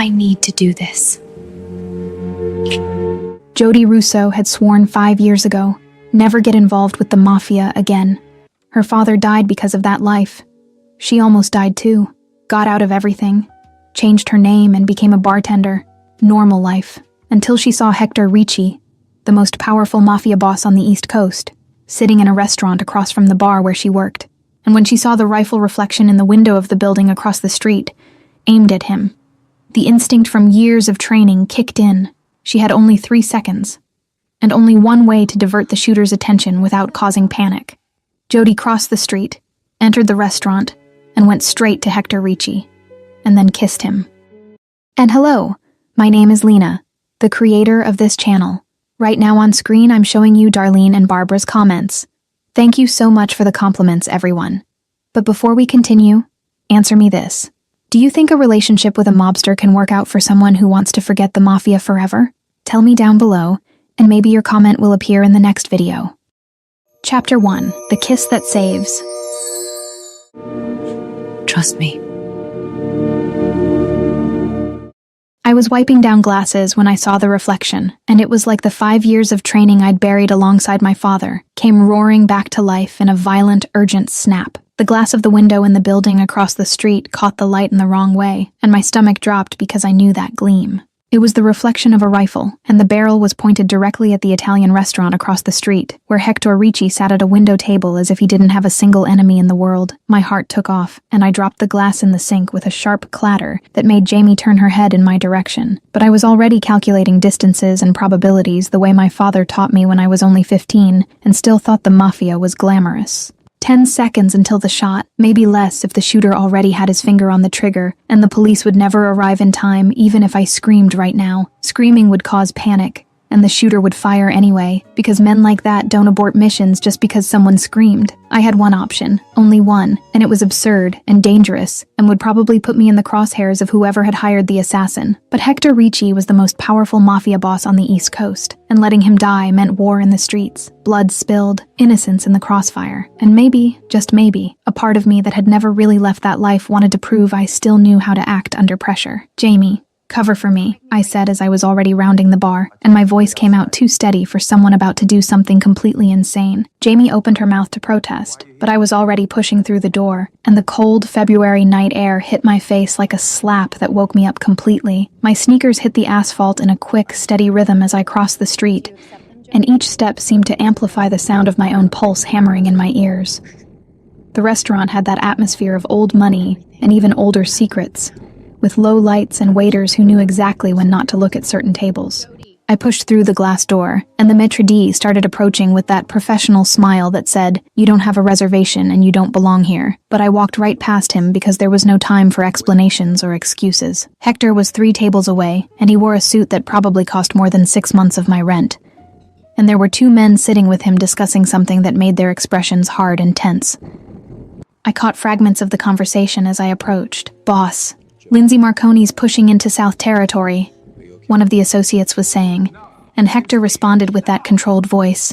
I need to do this. Jody Russo had sworn 5 years ago, never get involved with the Mafia again. Her father died because of that life. She almost died too, got out of everything, changed her name and became a bartender. Normal life, until she saw Hector Ricci, the most powerful Mafia boss on the East Coast, sitting in a restaurant across from the bar where she worked. And when she saw the rifle reflection in the window of the building across the street, aimed at him, the instinct from years of training kicked in. She had only 3 seconds, and only one way to divert the shooter's attention without causing panic. Jody crossed the street, entered the restaurant, and went straight to Hector Ricci, and then kissed him. And hello, my name is Lena, the creator of this channel. Right now on screen, I'm showing you Darlene and Barbara's comments. Thank you so much for the compliments, everyone. But before we continue, answer me this. Do you think a relationship with a mobster can work out for someone who wants to forget the Mafia forever? Tell me down below, and maybe your comment will appear in the next video. Chapter 1. The Kiss That Saves. Trust me. I was wiping down glasses when I saw the reflection, and it was like the 5 years of training I'd buried alongside my father came roaring back to life in a violent, urgent snap. The glass of the window in the building across the street caught the light in the wrong way, and my stomach dropped because I knew that gleam. It was the reflection of a rifle, and the barrel was pointed directly at the Italian restaurant across the street, where Hector Ricci sat at a window table as if he didn't have a single enemy in the world. My heart took off, and I dropped the glass in the sink with a sharp clatter that made Jamie turn her head in my direction. But I was already calculating distances and probabilities the way my father taught me when I was only 15, and still thought the Mafia was glamorous. 10 seconds until the shot, maybe less if the shooter already had his finger on the trigger, and the police would never arrive in time even if I screamed right now. Screaming would cause panic, and the shooter would fire anyway, because men like that don't abort missions just because someone screamed. I had one option, only one, and it was absurd and dangerous, and would probably put me in the crosshairs of whoever had hired the assassin. But Hector Ricci was the most powerful Mafia boss on the East Coast, and letting him die meant war in the streets, blood spilled, innocence in the crossfire, and maybe, just maybe, a part of me that had never really left that life wanted to prove I still knew how to act under pressure. Jamie, cover for me, I said as I was already rounding the bar, and my voice came out too steady for someone about to do something completely insane. Jamie opened her mouth to protest, but I was already pushing through the door, and the cold February night air hit my face like a slap that woke me up completely. My sneakers hit the asphalt in a quick, steady rhythm as I crossed the street, and each step seemed to amplify the sound of my own pulse hammering in my ears. The restaurant had that atmosphere of old money and even older secrets, with low lights and waiters who knew exactly when not to look at certain tables. I pushed through the glass door, and the maitre d' started approaching with that professional smile that said, "You don't have a reservation and you don't belong here." But I walked right past him because there was no time for explanations or excuses. Hector was 3 tables away, and he wore a suit that probably cost more than 6 months of my rent. And there were 2 men sitting with him discussing something that made their expressions hard and tense. I caught fragments of the conversation as I approached. "Boss, Lindsay Marconi's pushing into South Territory," one of the associates was saying, and Hector responded with that controlled voice.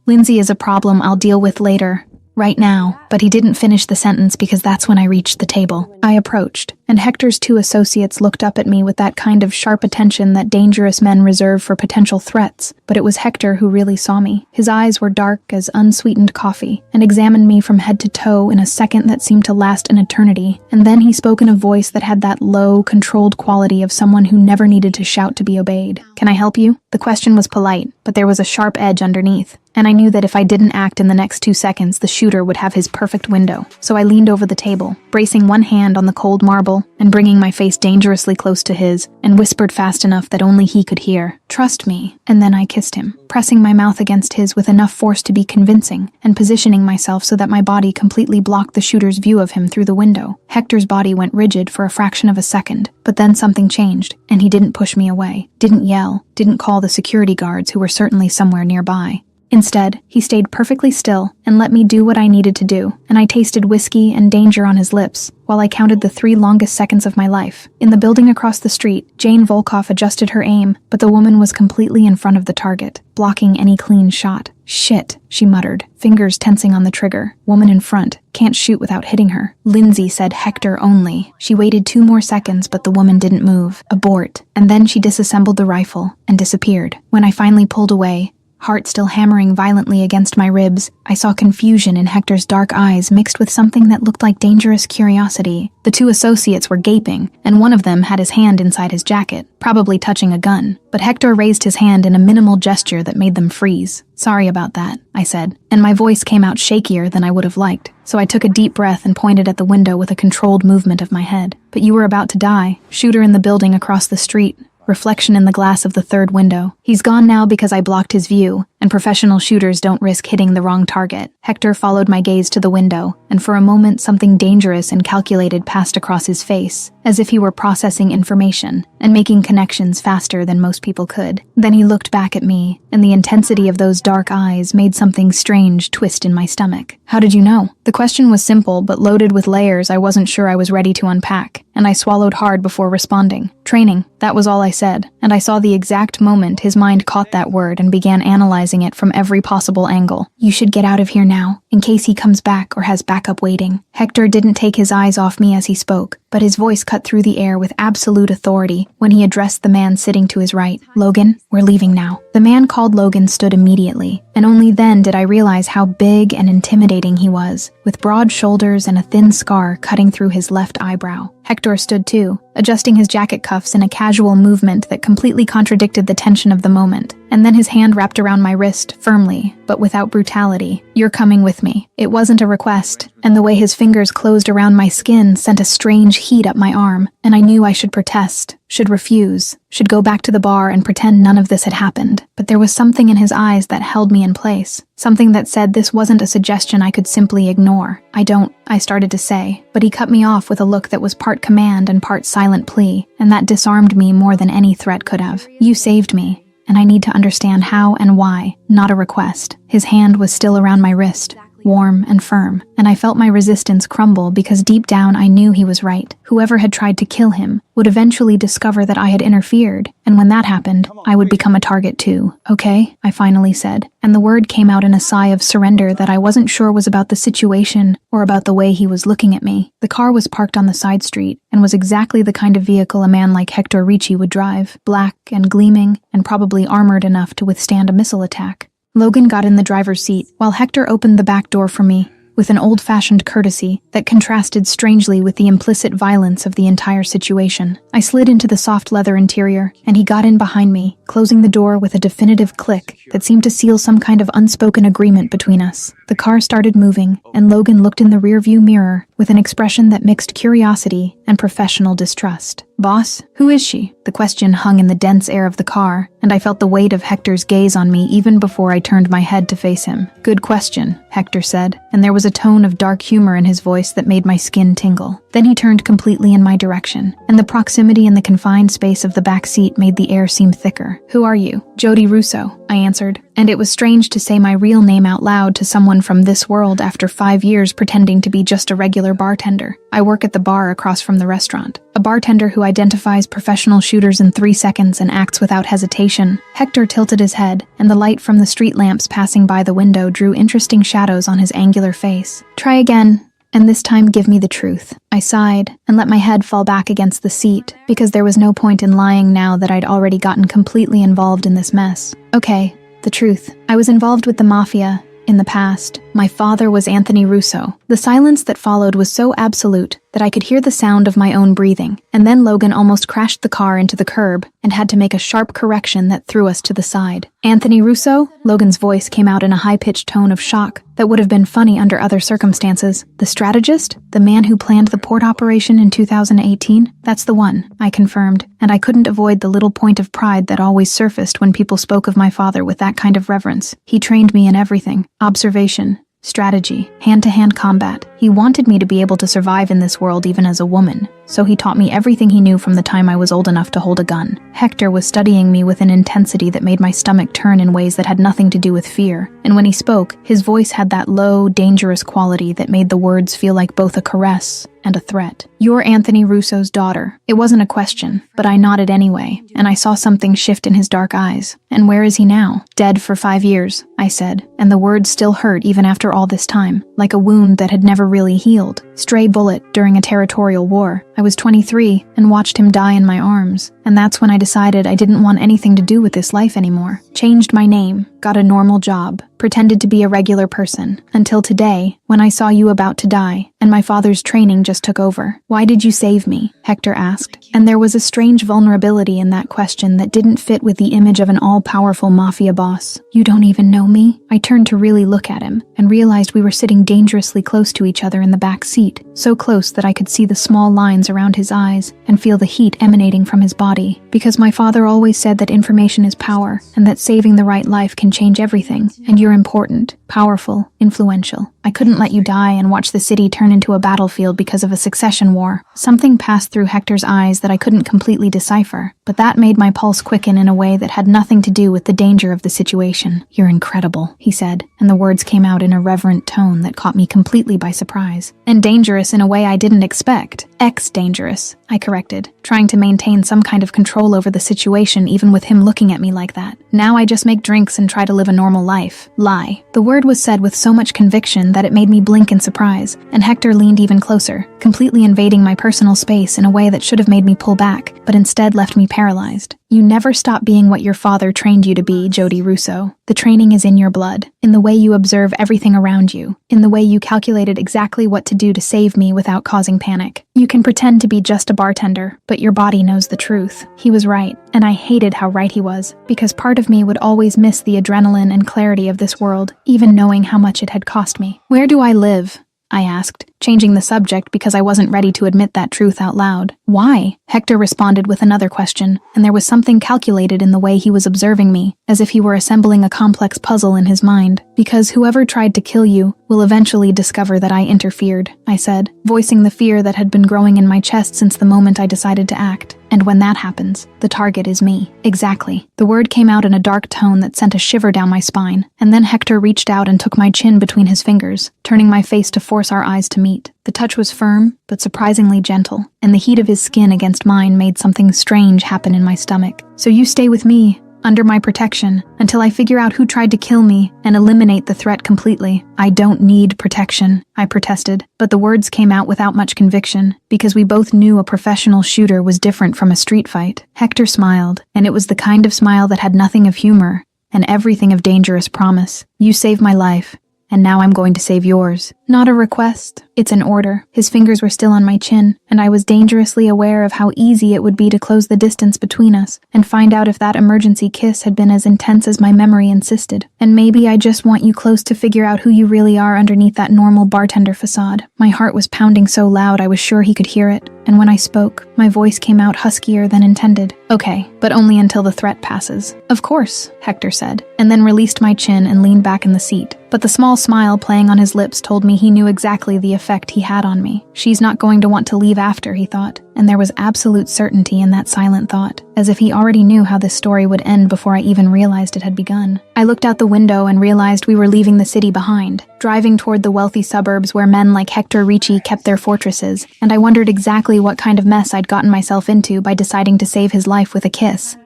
"Lindsay is a problem I'll deal with later, right now," but he didn't finish the sentence because that's when I reached the table. I approached, and Hector's 2 associates looked up at me with that kind of sharp attention that dangerous men reserve for potential threats, but it was Hector who really saw me. His eyes were dark as unsweetened coffee, and examined me from head to toe in a second that seemed to last an eternity, and then he spoke in a voice that had that low, controlled quality of someone who never needed to shout to be obeyed. "Can I help you?" The question was polite, but there was a sharp edge underneath, and I knew that if I didn't act in the next 2 seconds, the shooter would have his perfect window. So I leaned over the table, bracing one hand on the cold marble and bringing my face dangerously close to his, and whispered fast enough that only he could hear, "Trust me." And then I kissed him, pressing my mouth against his with enough force to be convincing, and positioning myself so that my body completely blocked the shooter's view of him through the window. Hector's body went rigid for a fraction of a second, but then something changed, and he didn't push me away, didn't yell, didn't call the security guards who were certainly somewhere nearby. Instead, he stayed perfectly still and let me do what I needed to do, and I tasted whiskey and danger on his lips while I counted the 3 longest seconds of my life. In the building across the street, Jane Volkoff adjusted her aim, but the woman was completely in front of the target, blocking any clean shot. "Shit," she muttered, fingers tensing on the trigger. "Woman in front. Can't shoot without hitting her." Lindsay said Hector only. She waited 2 more seconds, but the woman didn't move. Abort. And then she disassembled the rifle and disappeared. When I finally pulled away, heart still hammering violently against my ribs, I saw confusion in Hector's dark eyes mixed with something that looked like dangerous curiosity. The 2 associates were gaping, and one of them had his hand inside his jacket, probably touching a gun. But Hector raised his hand in a minimal gesture that made them freeze. "Sorry about that," I said, and my voice came out shakier than I would have liked. So I took a deep breath and pointed at the window with a controlled movement of my head. "But you were about to die. Shooter in the building across the street." Reflection in the glass of the 3rd window. "He's gone now because I blocked his view, and professional shooters don't risk hitting the wrong target." Hector followed my gaze to the window, and for a moment something dangerous and calculated passed across his face, as if he were processing information and making connections faster than most people could. Then he looked back at me, and the intensity of those dark eyes made something strange twist in my stomach. "How did you know?" The question was simple, but loaded with layers I wasn't sure I was ready to unpack, and I swallowed hard before responding. "Training." That was all I said, and I saw the exact moment his mind caught that word and began analyzing it from every possible angle. "You should get out of here now, in case he comes back or has backup waiting." Hector didn't take his eyes off me as he spoke, but his voice cut through the air with absolute authority when he addressed the man sitting to his right. "Logan, we're leaving now." The man called Logan stood immediately, and only then did I realize how big and intimidating he was, with broad shoulders and a thin scar cutting through his left eyebrow. Hector stood too, adjusting his jacket cuffs in a casual movement that completely contradicted the tension of the moment, and then his hand wrapped around my wrist, firmly, but without brutality. "You're coming with me." It wasn't a request, and the way his fingers closed around my skin sent a strange heat up my arm, and I knew I should protest, should refuse, should go back to the bar and pretend none of this had happened. But there was something in his eyes that held me in place, something that said this wasn't a suggestion I could simply ignore. I started to say, but he cut me off with a look that was part command and part silent plea, and that disarmed me more than any threat could have. "You saved me, and I need to understand how and why, not a request." His hand was still around my wrist, warm and firm, and I felt my resistance crumble because deep down I knew he was right. Whoever had tried to kill him would eventually discover that I had interfered, and when that happened, I would become a target too. "Okay," I finally said, and the word came out in a sigh of surrender that I wasn't sure was about the situation or about the way he was looking at me. The car was parked on the side street and was exactly the kind of vehicle a man like Hector Ricci would drive, black and gleaming and probably armored enough to withstand a missile attack. Logan got in the driver's seat, while Hector opened the back door for me, with an old-fashioned courtesy that contrasted strangely with the implicit violence of the entire situation. I slid into the soft leather interior, and he got in behind me, closing the door with a definitive click that seemed to seal some kind of unspoken agreement between us. The car started moving, and Logan looked in the rearview mirror with an expression that mixed curiosity and professional distrust. "Boss, who is she?" The question hung in the dense air of the car, and I felt the weight of Hector's gaze on me even before I turned my head to face him. "Good question," Hector said, and there was a tone of dark humor in his voice that made my skin tingle. Then he turned completely in my direction, and the proximity and the confined space of the back seat made the air seem thicker. "Who are you?" "Jody Russo," I answered, and it was strange to say my real name out loud to someone from this world after 5 years pretending to be just a regular bartender. "I work at the bar across from the restaurant." A bartender who identifies professional shooters in 3 seconds and acts without hesitation. Hector tilted his head, and the light from the street lamps passing by the window drew interesting shadows on his angular face. "Try again, and this time give me the truth." I sighed and let my head fall back against the seat, because there was no point in lying now that I'd already gotten completely involved in this mess. "Okay, the truth. I was involved with the Mafia in the past. My father was Anthony Russo." The silence that followed was so absolute that I could hear the sound of my own breathing, and then Logan almost crashed the car into the curb and had to make a sharp correction that threw us to the side. "Anthony Russo?" Logan's voice came out in a high-pitched tone of shock that would have been funny under other circumstances. "The strategist? The man who planned the port operation in 2018? That's the one," I confirmed, and I couldn't avoid the little point of pride that always surfaced when people spoke of my father with that kind of reverence. "He trained me in everything. Observation, strategy, hand-to-hand combat. He wanted me to be able to survive in this world even as a woman, so he taught me everything he knew from the time I was old enough to hold a gun. Hector was studying me with an intensity that made my stomach turn in ways that had nothing to do with fear, and when he spoke, his voice had that low, dangerous quality that made the words feel like both a caress and a threat. "You're Anthony Russo's daughter." It wasn't a question, but I nodded anyway, and I saw something shift in his dark eyes. "And where is he now?" "Dead for 5 years," I said, and the words still hurt even after all this time, like a wound that had never really healed. Stray bullet during a territorial war. I was 23 and watched him die in my arms, and that's when I decided I didn't want anything to do with this life anymore. Changed my name, got a normal job, pretended to be a regular person, until today, when I saw you about to die, and my father's training just took over. "Why did you save me?" Hector asked, and there was a strange vulnerability in that question that didn't fit with the image of an all-powerful mafia boss. "You don't even know me?" I turned to really look at him, and realized we were sitting dangerously close to each other in the back seat, so close that I could see the small lines around his eyes and feel the heat emanating from his body. Because my father always said that information is power, and that saving the right life can change everything, and you're important, powerful, influential. I couldn't let you die and watch the city turn into a battlefield because of a succession war. Something passed through Hector's eyes that I couldn't completely decipher, but that made my pulse quicken in a way that had nothing to do with the danger of the situation. "You're incredible," he said, and the words came out in a reverent tone that caught me completely by surprise. "And dangerous in a way I didn't expect." "Ex-dangerous," I corrected, trying to maintain some kind of control over the situation even with him looking at me like that. "Now I just make drinks and try to live a normal life." "Lie." The word was said with so much conviction that it made me blink in surprise, and Hector leaned even closer, completely invading my personal space in a way that should have made me pull back, but instead left me paralyzed. "You never stop being what your father trained you to be, Jody Russo. The training is in your blood, in the way you observe everything around you, in the way you calculated exactly what to do to save me without causing panic. You can pretend to be just a bartender, but your body knows the truth." He was right, and I hated how right he was, because part of me would always miss the adrenaline and clarity of this world, even knowing how much it had cost me. "Where do I live?" I asked, changing the subject because I wasn't ready to admit that truth out loud. "Why?" Hector responded with another question, and there was something calculated in the way he was observing me, as if he were assembling a complex puzzle in his mind. "Because whoever tried to kill you will eventually discover that I interfered," I said, voicing the fear that had been growing in my chest since the moment I decided to act. "And when that happens, the target is me." "Exactly." The word came out in a dark tone that sent a shiver down my spine, and then Hector reached out and took my chin between his fingers, turning my face to force our eyes to meet. The touch was firm, but surprisingly gentle, and the heat of his skin against mine made something strange happen in my stomach. "So you stay with me, under my protection, until I figure out who tried to kill me and eliminate the threat completely." "I don't need protection," I protested, but the words came out without much conviction, because we both knew a professional shooter was different from a street fight. Hector smiled, and it was the kind of smile that had nothing of humor and everything of dangerous promise. "You saved my life, and now I'm going to save yours." "Not a request, it's an order." His fingers were still on my chin, and I was dangerously aware of how easy it would be to close the distance between us and find out if that emergency kiss had been as intense as my memory insisted. "And maybe I just want you close to figure out who you really are underneath that normal bartender facade." My heart was pounding so loud I was sure he could hear it, and when I spoke, my voice came out huskier than intended. "Okay, but only until the threat passes." "Of course," Hector said, and then released my chin and leaned back in the seat. But the small smile playing on his lips told me he knew exactly the effect he had on me. "She's not going to want to leave after," he thought, and there was absolute certainty in that silent thought, as if he already knew how this story would end before I even realized it had begun. I looked out the window and realized we were leaving the city behind, driving toward the wealthy suburbs where men like Hector Ricci kept their fortresses, and I wondered exactly what kind of mess I'd gotten myself into by deciding to save his life with a kiss.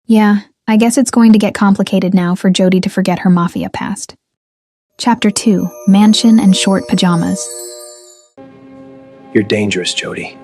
Yeah, I guess it's going to get complicated now for Jody to forget her mafia past. Chapter 2, Mansion and Short Pajamas. "You're dangerous, Jody."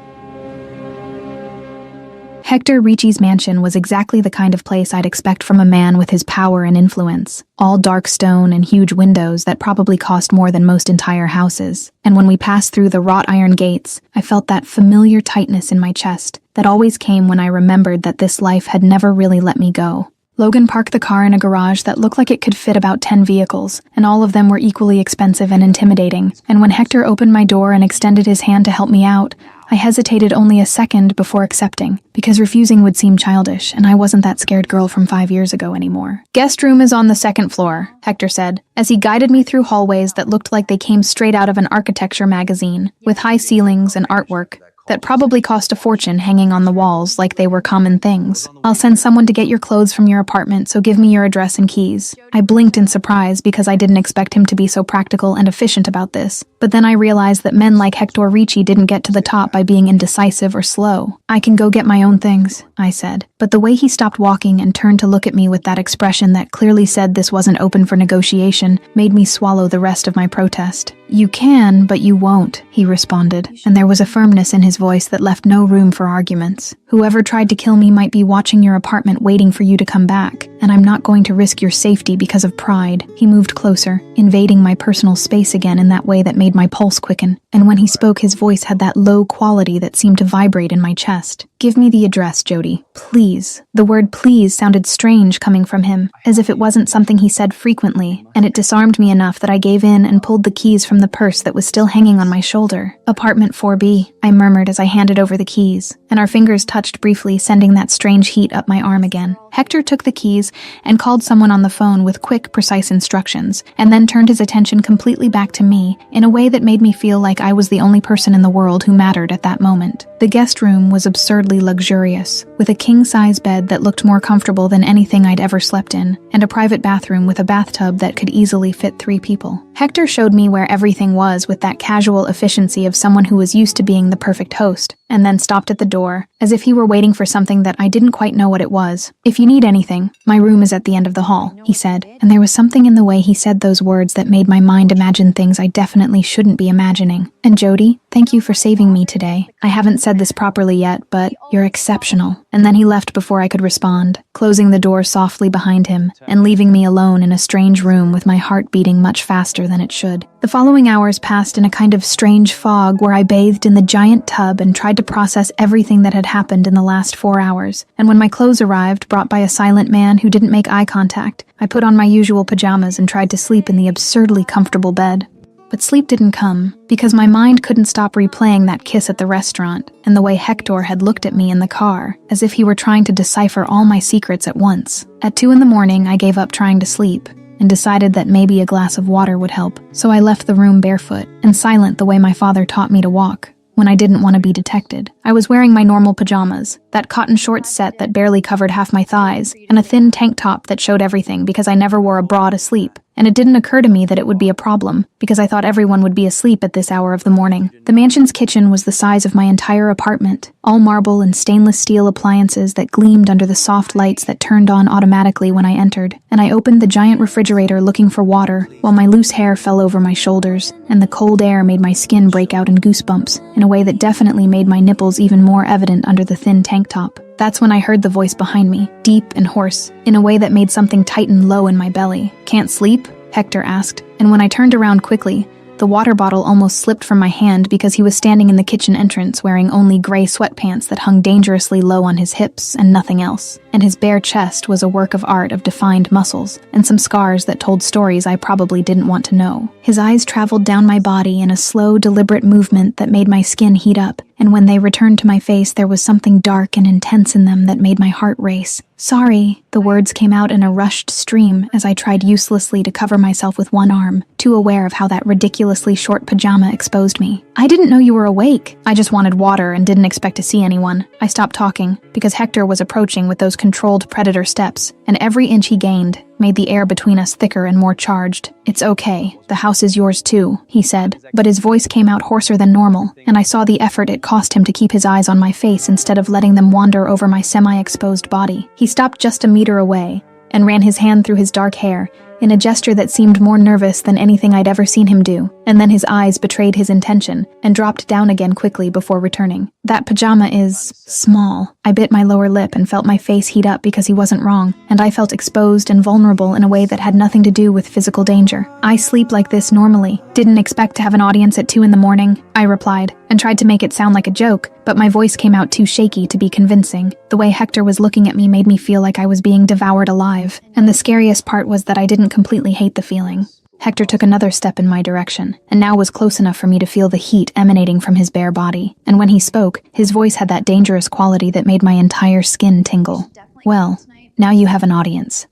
Hector Ricci's mansion was exactly the kind of place I'd expect from a man with his power and influence. All dark stone and huge windows that probably cost more than most entire houses. And when we passed through the wrought iron gates, I felt that familiar tightness in my chest that always came when I remembered that this life had never really let me go. Logan parked the car in a garage that looked like it could fit about 10 vehicles, and all of them were equally expensive and intimidating. And when Hector opened my door and extended his hand to help me out, I hesitated only a second before accepting, because refusing would seem childish, and I wasn't that scared girl from 5 years ago anymore. "Guest room is on the second floor," Hector said, as he guided me through hallways that looked like they came straight out of an architecture magazine, with high ceilings and artwork that probably cost a fortune hanging on the walls like they were common things. "I'll send someone to get your clothes from your apartment, so give me your address and keys." I blinked in surprise because I didn't expect him to be so practical and efficient about this, but then I realized that men like Hector Ricci didn't get to the top by being indecisive or slow. "I can go get my own things," I said, but the way he stopped walking and turned to look at me with that expression that clearly said this wasn't open for negotiation made me swallow the rest of my protest. "You can, but you won't," he responded, and there was a firmness in his voice that left no room for arguments. "Whoever tried to kill me might be watching your apartment waiting for you to come back, and I'm not going to risk your safety because of pride." He moved closer, invading my personal space again in that way that made my pulse quicken, and when he spoke his voice had that low quality that seemed to vibrate in my chest. "Give me the address, Jody. Please." The word please sounded strange coming from him, as if it wasn't something he said frequently, and it disarmed me enough that I gave in and pulled the keys from the purse that was still hanging on my shoulder. "Apartment 4B, I murmured as I handed over the keys, and our fingers touched briefly, sending that strange heat up my arm again. Hector took the keys and called someone on the phone with quick, precise instructions, and then turned his attention completely back to me in a way that made me feel like I was the only person in the world who mattered at that moment. The guest room was absurdly luxurious, with a king-size bed that looked more comfortable than anything I'd ever slept in, and a private bathroom with a bathtub that could easily fit 3 people. Hector showed me where everything was with that casual efficiency of someone who was used to being the perfect host, and then stopped at the door, as if he were waiting for something that I didn't quite know what it was. "If you need anything, my room is at the end of the hall," he said, and there was something in the way he said those words that made my mind imagine things I definitely shouldn't be imagining. "And Jody, thank you for saving me today. I haven't said this properly yet, but you're exceptional." And then he left before I could respond, closing the door softly behind him, and leaving me alone in a strange room with my heart beating much faster than it should. The following hours passed in a kind of strange fog where I bathed in the giant tub and tried to process everything that had happened in the last 4 hours, and when my clothes arrived, brought by a silent man who didn't make eye contact, I put on my usual pajamas and tried to sleep in the absurdly comfortable bed. But sleep didn't come, because my mind couldn't stop replaying that kiss at the restaurant, and the way Hector had looked at me in the car, as if he were trying to decipher all my secrets at once. At 2 in the morning, I gave up trying to sleep, and decided that maybe a glass of water would help, so I left the room barefoot, and silent the way my father taught me to walk, when I didn't want to be detected. I was wearing my normal pajamas, that cotton short set that barely covered half my thighs, and a thin tank top that showed everything because I never wore a bra to sleep. And it didn't occur to me that it would be a problem, because I thought everyone would be asleep at this hour of the morning. The mansion's kitchen was the size of my entire apartment, all marble and stainless steel appliances that gleamed under the soft lights that turned on automatically when I entered, and I opened the giant refrigerator looking for water, while my loose hair fell over my shoulders, and the cold air made my skin break out in goosebumps, in a way that definitely made my nipples even more evident under the thin tank top. That's when I heard the voice behind me, deep and hoarse, in a way that made something tighten low in my belly. "Can't sleep?" Hector asked, and when I turned around quickly, the water bottle almost slipped from my hand because he was standing in the kitchen entrance wearing only gray sweatpants that hung dangerously low on his hips and nothing else, and his bare chest was a work of art of defined muscles and some scars that told stories I probably didn't want to know. His eyes traveled down my body in a slow, deliberate movement that made my skin heat up, and when they returned to my face there was something dark and intense in them that made my heart race. "Sorry," the words came out in a rushed stream as I tried uselessly to cover myself with one arm, too aware of how that ridiculously short pajama exposed me. "I didn't know you were awake. I just wanted water and didn't expect to see anyone." I stopped talking, because Hector was approaching with those controlled predator steps, and every inch he gained made the air between us thicker and more charged. "It's okay. The house is yours too," he said, but his voice came out hoarser than normal, and I saw the effort it cost him to keep his eyes on my face instead of letting them wander over my semi-exposed body. He stopped just a meter away and ran his hand through his dark hair in a gesture that seemed more nervous than anything I'd ever seen him do, and then his eyes betrayed his intention and dropped down again quickly before returning. "That pajama is small." I bit my lower lip and felt my face heat up because he wasn't wrong, and I felt exposed and vulnerable in a way that had nothing to do with physical danger. "I sleep like this normally. Didn't expect to have an audience at 2 in the morning, I replied, and tried to make it sound like a joke, but my voice came out too shaky to be convincing. The way Hector was looking at me made me feel like I was being devoured alive, and the scariest part was that I didn't completely hate the feeling. Hector took another step in my direction, and now was close enough for me to feel the heat emanating from his bare body. And when he spoke, his voice had that dangerous quality that made my entire skin tingle. "Well, now you have an audience,"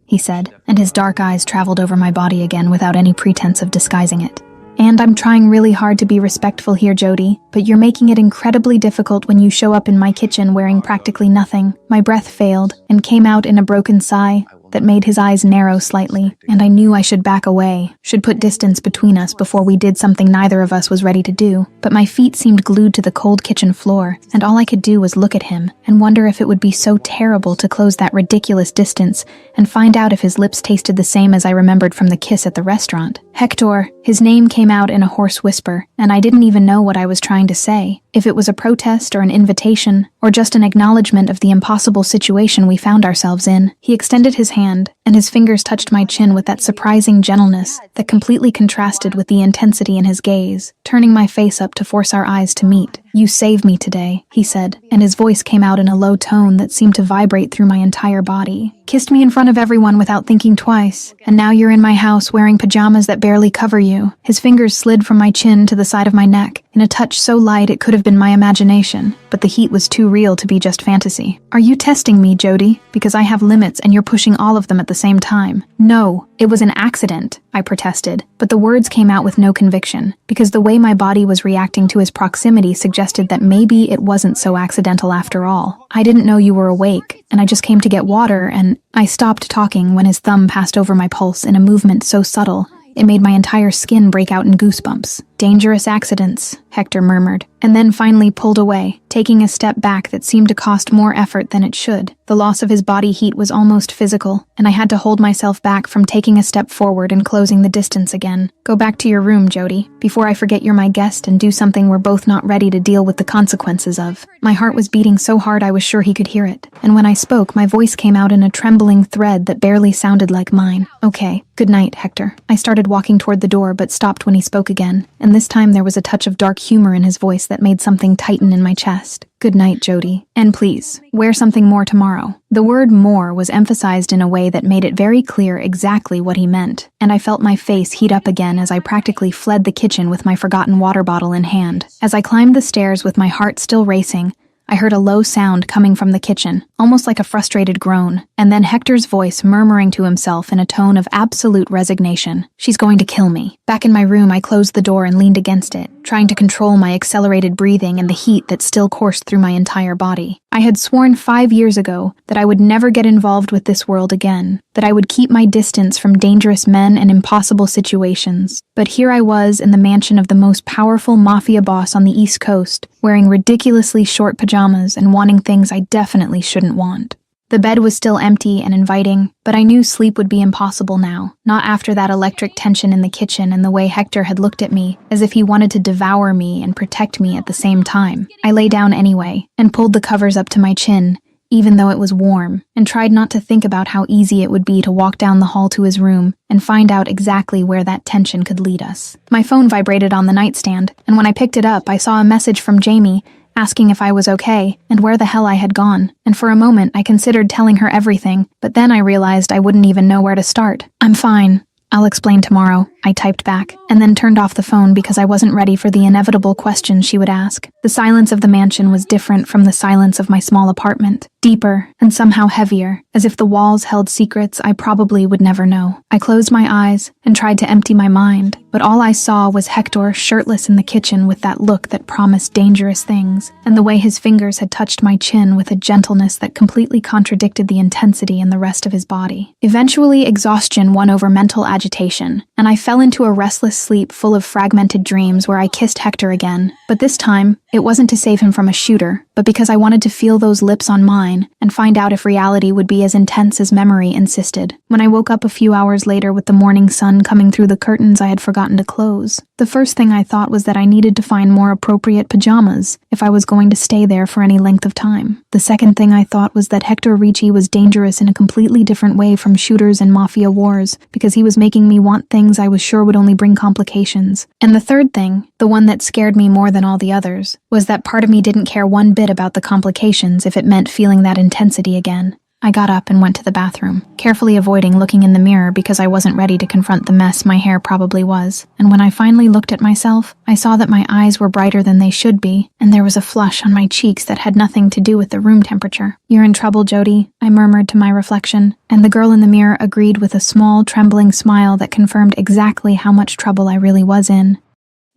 he said, and his dark eyes traveled over my body again without any pretense of disguising it. "And I'm trying really hard to be respectful here, Jody, but you're making it incredibly difficult when you show up in my kitchen wearing practically nothing." My breath failed and came out in a broken sigh that made his eyes narrow slightly, and I knew I should back away, should put distance between us before we did something neither of us was ready to do. But my feet seemed glued to the cold kitchen floor, and all I could do was look at him and wonder if it would be so terrible to close that ridiculous distance and find out if his lips tasted the same as I remembered from the kiss at the restaurant. "Hector," his name came out in a hoarse whisper, and I didn't even know what I was trying to say. If it was a protest or an invitation, or just an acknowledgement of the impossible situation we found ourselves in. He extended his hand, and his fingers touched my chin with that surprising gentleness that completely contrasted with the intensity in his gaze, turning my face up to force our eyes to meet. "You saved me today," he said, and his voice came out in a low tone that seemed to vibrate through my entire body. "Kissed me in front of everyone without thinking twice, and now you're in my house wearing pajamas that barely cover you." His fingers slid from my chin to the side of my neck, in a touch so light it could have been my imagination, but the heat was too real to be just fantasy. "Are you testing me, Jody? Because I have limits and you're pushing all of them at the same time." "No, it was an accident," I protested, but the words came out with no conviction, because the way my body was reacting to his proximity suggested that maybe it wasn't so accidental after all. "I didn't know you were awake, and I just came to get water, and..." I stopped talking when his thumb passed over my pulse in a movement so subtle it made my entire skin break out in goosebumps. "Dangerous accidents," Hector murmured, and then finally pulled away, taking a step back that seemed to cost more effort than it should. The loss of his body heat was almost physical, and I had to hold myself back from taking a step forward and closing the distance again. "Go back to your room, Jody, before I forget you're my guest and do something we're both not ready to deal with the consequences of." My heart was beating so hard I was sure he could hear it, and when I spoke, my voice came out in a trembling thread that barely sounded like mine. "Okay, good night, Hector." I started walking toward the door but stopped when he spoke again, and this time there was a touch of dark humor in his voice that made something tighten in my chest. "Good night, Jody. And please, wear something more tomorrow." The word "more" was emphasized in a way that made it very clear exactly what he meant, and I felt my face heat up again as I practically fled the kitchen with my forgotten water bottle in hand. As I climbed the stairs with my heart still racing, I heard a low sound coming from the kitchen, almost like a frustrated groan, and then Hector's voice murmuring to himself in a tone of absolute resignation. "She's going to kill me." Back in my room, I closed the door and leaned against it, trying to control my accelerated breathing and the heat that still coursed through my entire body. I had sworn 5 years ago that I would never get involved with this world again, that I would keep my distance from dangerous men and impossible situations. But here I was in the mansion of the most powerful mafia boss on the East Coast, wearing ridiculously short pajamas and wanting things I definitely shouldn't want. The bed was still empty and inviting, but I knew sleep would be impossible now, not after that electric tension in the kitchen and the way Hector had looked at me, as if he wanted to devour me and protect me at the same time. I lay down anyway, and pulled the covers up to my chin, even though it was warm, and tried not to think about how easy it would be to walk down the hall to his room and find out exactly where that tension could lead us. My phone vibrated on the nightstand, and when I picked it up, I saw a message from Jamie, asking if I was okay and where the hell I had gone, and for a moment I considered telling her everything, but then I realized I wouldn't even know where to start. "I'm fine. I'll explain tomorrow," I typed back, and then turned off the phone because I wasn't ready for the inevitable questions she would ask. The silence of the mansion was different from the silence of my small apartment, deeper and somehow heavier, as if the walls held secrets I probably would never know. I closed my eyes and tried to empty my mind, but all I saw was Hector shirtless in the kitchen with that look that promised dangerous things, and the way his fingers had touched my chin with a gentleness that completely contradicted the intensity in the rest of his body. Eventually, exhaustion won over mental agitation, and I fell into a restless sleep full of fragmented dreams where I kissed Hector again, but this time, it wasn't to save him from a shooter, but because I wanted to feel those lips on mine and find out if reality would be as intense as memory insisted. When I woke up a few hours later with the morning sun coming through the curtains I had forgotten to close, the first thing I thought was that I needed to find more appropriate pajamas if I was going to stay there for any length of time. The second thing I thought was that Hector Ricci was dangerous in a completely different way from shooters and mafia wars, because he was making me want things I was sure would only bring complications. And the third thing, the one that scared me more than all the others, was that part of me didn't care one bit about the complications if it meant feeling that intensity again. I got up and went to the bathroom, carefully avoiding looking in the mirror because I wasn't ready to confront the mess my hair probably was. And when I finally looked at myself, I saw that my eyes were brighter than they should be, and there was a flush on my cheeks that had nothing to do with the room temperature. "You're in trouble, Jody," I murmured to my reflection, and the girl in the mirror agreed with a small, trembling smile that confirmed exactly how much trouble I really was in.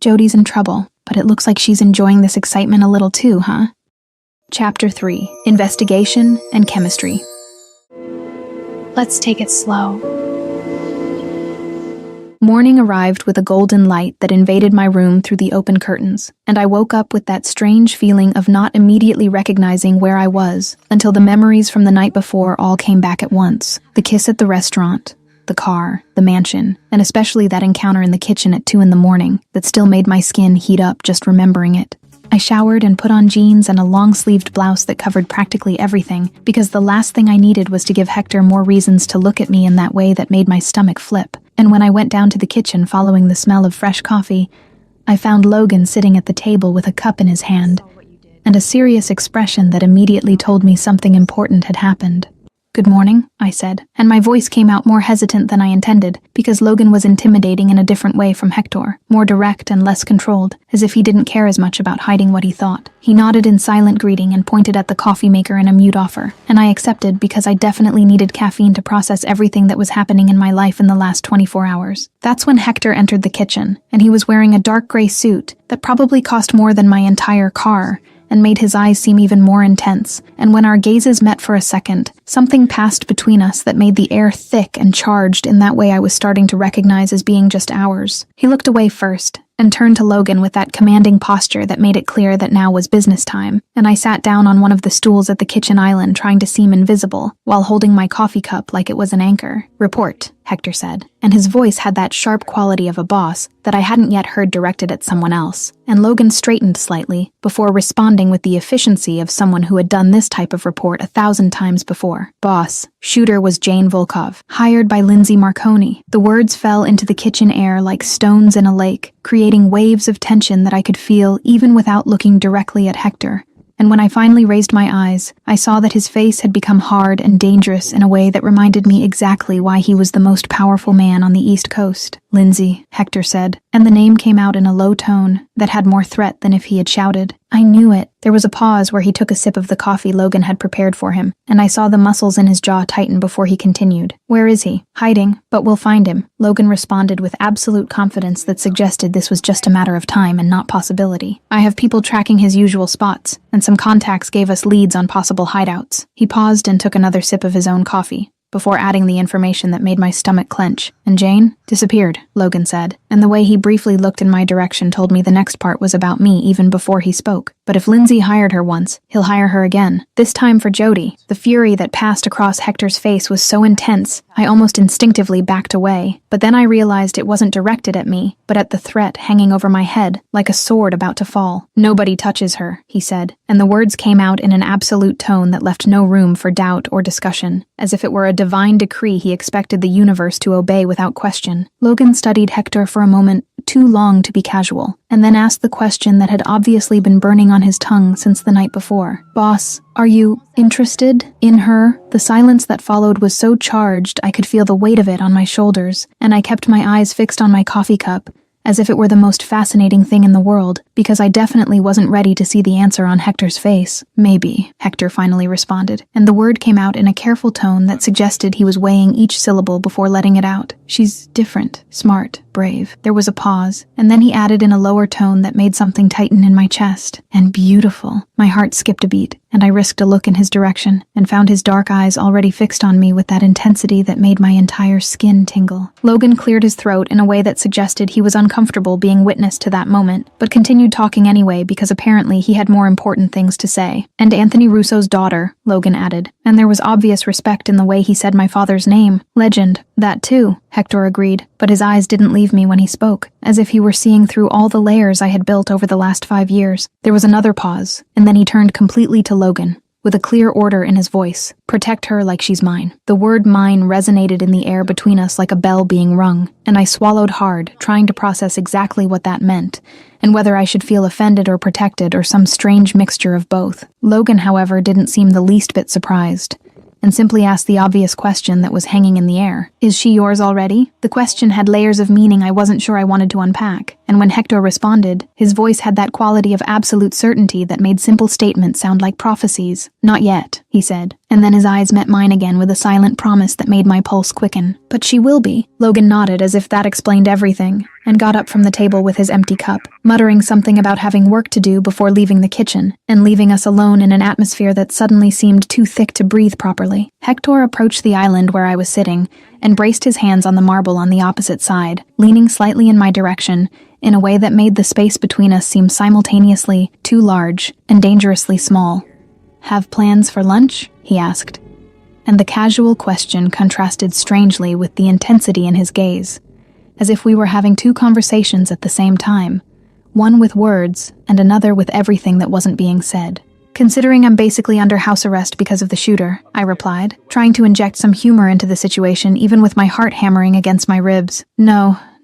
Jody's in trouble, but it looks like she's enjoying this excitement a little too, huh? Chapter 3: Investigation and Chemistry. Let's take it slow. Morning arrived with a golden light that invaded my room through the open curtains, and I woke up with that strange feeling of not immediately recognizing where I was until the memories from the night before all came back at once. The kiss at the restaurant, the car, the mansion, and especially that encounter in the kitchen at 2 a.m. that still made my skin heat up just remembering it. I showered and put on jeans and a long-sleeved blouse that covered practically everything because the last thing I needed was to give Hector more reasons to look at me in that way that made my stomach flip. And when I went down to the kitchen following the smell of fresh coffee, I found Logan sitting at the table with a cup in his hand and a serious expression that immediately told me something important had happened. "Good morning," I said, and my voice came out more hesitant than I intended because Logan was intimidating in a different way from Hector, more direct and less controlled, as if he didn't care as much about hiding what he thought. He nodded in silent greeting and pointed at the coffee maker in a mute offer, and I accepted because I definitely needed caffeine to process everything that was happening in my life in the last 24 hours. That's when Hector entered the kitchen, and he was wearing a dark gray suit that probably cost more than my entire car, and made his eyes seem even more intense, and when our gazes met for a second, something passed between us that made the air thick and charged in that way I was starting to recognize as being just ours. He looked away first, and turned to Logan with that commanding posture that made it clear that now was business time, and I sat down on one of the stools at the kitchen island trying to seem invisible, while holding my coffee cup like it was an anchor. "Report," Hector said, and his voice had that sharp quality of a boss that I hadn't yet heard directed at someone else, and Logan straightened slightly, before responding with the efficiency of someone who had done this type of report 1,000 times before. "Boss, shooter was Jane Volkov, hired by Lindsay Marconi." The words fell into the kitchen air like stones in a lake, creating waves of tension that I could feel even without looking directly at Hector. And when I finally raised my eyes, I saw that his face had become hard and dangerous in a way that reminded me exactly why he was the most powerful man on the East Coast. "Lindsay," Hector said, and the name came out in a low tone that had more threat than if he had shouted. I knew it. There was a pause where he took a sip of the coffee Logan had prepared for him, and I saw the muscles in his jaw tighten before he continued. "Where is he?" "Hiding, but we'll find him," Logan responded with absolute confidence that suggested this was just a matter of time and not possibility. "I have people tracking his usual spots, and some contacts gave us leads on possible hideouts." He paused and took another sip of his own coffee, before adding the information that made my stomach clench. "And Jane? Disappeared," Logan said, and the way he briefly looked in my direction told me the next part was about me even before he spoke. "But if Lindsay hired her once, he'll hire her again. This time for Jody." The fury that passed across Hector's face was so intense, I almost instinctively backed away, but then I realized it wasn't directed at me, but at the threat hanging over my head, like a sword about to fall. "Nobody touches her," he said, and the words came out in an absolute tone that left no room for doubt or discussion, as if it were a divine decree he expected the universe to obey without question. Logan studied Hector for a moment, too long to be casual, and then asked the question that had obviously been burning on his tongue since the night before. "Boss, are you interested in her?" The silence that followed was so charged I could feel the weight of it on my shoulders, and I kept my eyes fixed on my coffee cup, as if it were the most fascinating thing in the world, because I definitely wasn't ready to see the answer on Hector's face. "Maybe," Hector finally responded, and the word came out in a careful tone that suggested he was weighing each syllable before letting it out. "She's different, smart, brave." There was a pause, and then he added in a lower tone that made something tighten in my chest. "And beautiful." My heart skipped a beat, and I risked a look in his direction, and found his dark eyes already fixed on me with that intensity that made my entire skin tingle. Logan cleared his throat in a way that suggested he was uncomfortable being witness to that moment, but continued talking anyway because apparently he had more important things to say. "And Anthony Russo's daughter," Logan added, and there was obvious respect in the way he said my father's name. "Legend. That too," Hector agreed, but his eyes didn't leave me when he spoke, as if he were seeing through all the layers I had built over the last 5 years. There was another pause, and then he turned completely to Logan, with a clear order in his voice. "Protect her like she's mine." The word mine resonated in the air between us like a bell being rung, and I swallowed hard, trying to process exactly what that meant, and whether I should feel offended or protected or some strange mixture of both. Logan, however, didn't seem the least bit surprised. and simply asked the obvious question that was hanging in the air. Is she yours already? The question had layers of meaning I wasn't sure I wanted to unpack, and when Hector responded, his voice had that quality of absolute certainty that made simple statements sound like prophecies. Not yet, he said, and then his eyes met mine again with a silent promise that made my pulse quicken. But she will be. Logan nodded as if that explained everything, and got up from the table with his empty cup, muttering something about having work to do before leaving the kitchen, and leaving us alone in an atmosphere that suddenly seemed too thick to breathe properly. Hector approached the island where I was sitting, and braced his hands on the marble on the opposite side, leaning slightly in my direction, in a way that made the space between us seem simultaneously too large and dangerously small. "Have plans for lunch?" he asked, and the casual question contrasted strangely with the intensity in his gaze, as if we were having two conversations at the same time, one with words and another with everything that wasn't being said. "Considering I'm basically under house arrest because of the shooter," I replied, trying to inject some humor into the situation even with my heart hammering against my ribs.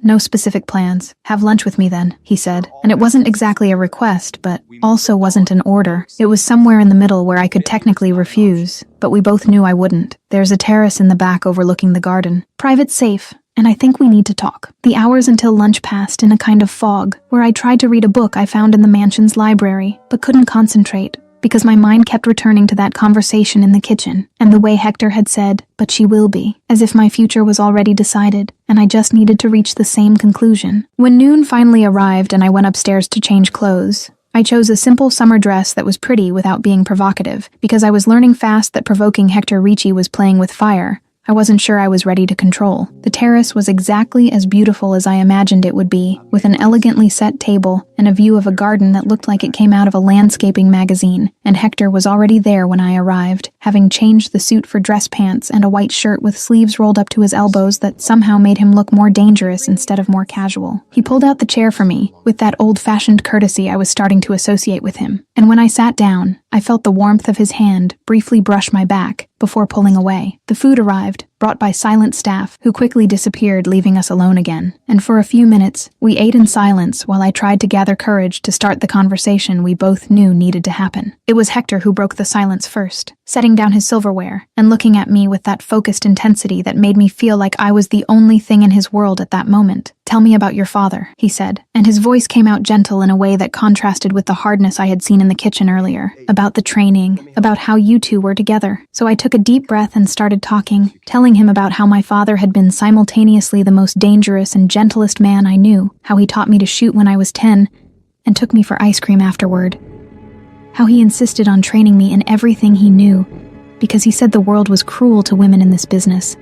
No specific plans. "Have lunch with me then," he said, and it wasn't exactly a request, but also wasn't an order. It was somewhere in the middle where I could technically refuse, but we both knew I wouldn't. "There's a terrace in the back overlooking the garden. Private safe, and I think we need to talk." The hours until lunch passed in a kind of fog, where I tried to read a book I found in the mansion's library, but couldn't concentrate, because my mind kept returning to that conversation in the kitchen, and the way Hector had said, "But she will be," as if my future was already decided, and I just needed to reach the same conclusion. When noon finally arrived and I went upstairs to change clothes, I chose a simple summer dress that was pretty without being provocative, because I was learning fast that provoking Hector Ricci was playing with fire. I wasn't sure I was ready to control. The terrace was exactly as beautiful as I imagined it would be, with an elegantly set table and a view of a garden that looked like it came out of a landscaping magazine, and Hector was already there when I arrived, having changed the suit for dress pants and a white shirt with sleeves rolled up to his elbows that somehow made him look more dangerous instead of more casual. He pulled out the chair for me, with that old-fashioned courtesy I was starting to associate with him, and when I sat down, I felt the warmth of his hand briefly brush my back before pulling away. The food arrived, brought by silent staff, who quickly disappeared, leaving us alone again. And for a few minutes, we ate in silence while I tried to gather courage to start the conversation we both knew needed to happen. It was Hector who broke the silence first, setting down his silverware and looking at me with that focused intensity that made me feel like I was the only thing in his world at that moment. "Tell me about your father," he said, and his voice came out gentle in a way that contrasted with the hardness I had seen in the kitchen earlier. "About the training, about how you two were together." So I took a deep breath and started talking, telling him about how my father had been simultaneously the most dangerous and gentlest man I knew, how he taught me to shoot when I was 10, and took me for ice cream afterward. How he insisted on training me in everything he knew, because he said the world was cruel to women in this business,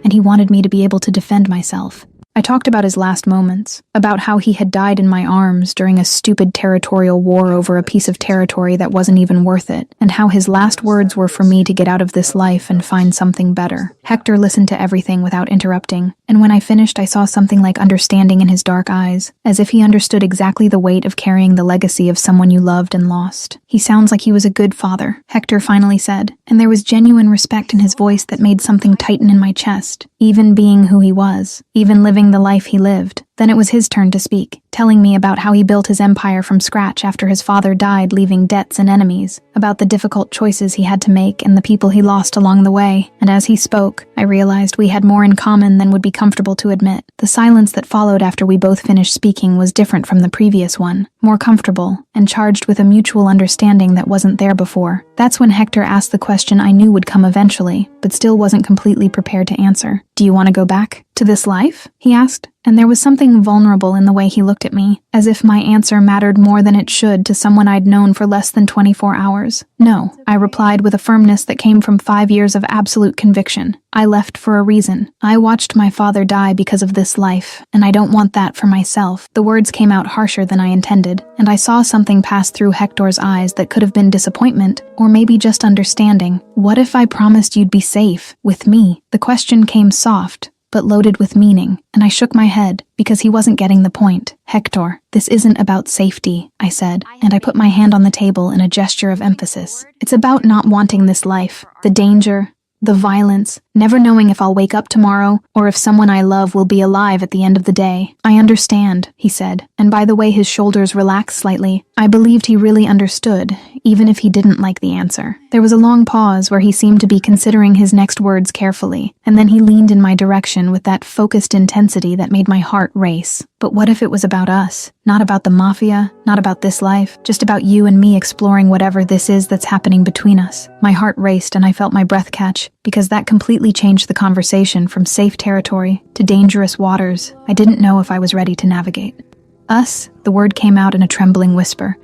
and he wanted me to be able to defend myself. I talked about his last moments, about how he had died in my arms during a stupid territorial war over a piece of territory that wasn't even worth it, and how his last words were for me to get out of this life and find something better. Hector listened to everything without interrupting, and when I finished I saw something like understanding in his dark eyes, as if he understood exactly the weight of carrying the legacy of someone you loved and lost. "He sounds like he was a good father," Hector finally said, and there was genuine respect in his voice that made something tighten in my chest, even being who he was, even living the life he lived. Then it was his turn to speak, telling me about how he built his empire from scratch after his father died, leaving debts and enemies, about the difficult choices he had to make and the people he lost along the way. And as he spoke, I realized we had more in common than would be comfortable to admit. The silence that followed after we both finished speaking was different from the previous one, more comfortable, and charged with a mutual understanding that wasn't there before. That's when Hector asked the question I knew would come eventually, but still wasn't completely prepared to answer. "Do you want to go back to this life?" he asked, and there was something vulnerable in the way he looked at me, as if my answer mattered more than it should to someone I'd known for less than 24 hours. "No," I replied with a firmness that came from 5 years of absolute conviction. "I left for a reason. I watched my father die because of this life, and I don't want that for myself." The words came out harsher than I intended, and I saw something pass through Hector's eyes that could have been disappointment, or maybe just understanding. "What if I promised you'd be safe with me?" The question came soft, but loaded with meaning, and I shook my head, because he wasn't getting the point. "Hector, this isn't about safety," I said, and I put my hand on the table in a gesture of emphasis. "It's about not wanting this life, the danger, the violence, never knowing if I'll wake up tomorrow or if someone I love will be alive at the end of the day. I understand, he said, and by the way his shoulders relaxed slightly, I believed he really understood, even if he didn't like the answer. There was a long pause where he seemed to be considering his next words carefully, and then he leaned in my direction with that focused intensity that made my heart race. But what if it was about us? Not about the Mafia, not about this life, just about you and me exploring whatever this is that's happening between us. My heart raced and I felt my breath catch, because that completely changed the conversation from safe territory to dangerous waters I didn't know if I was ready to navigate. Us, the word came out in a trembling whisper,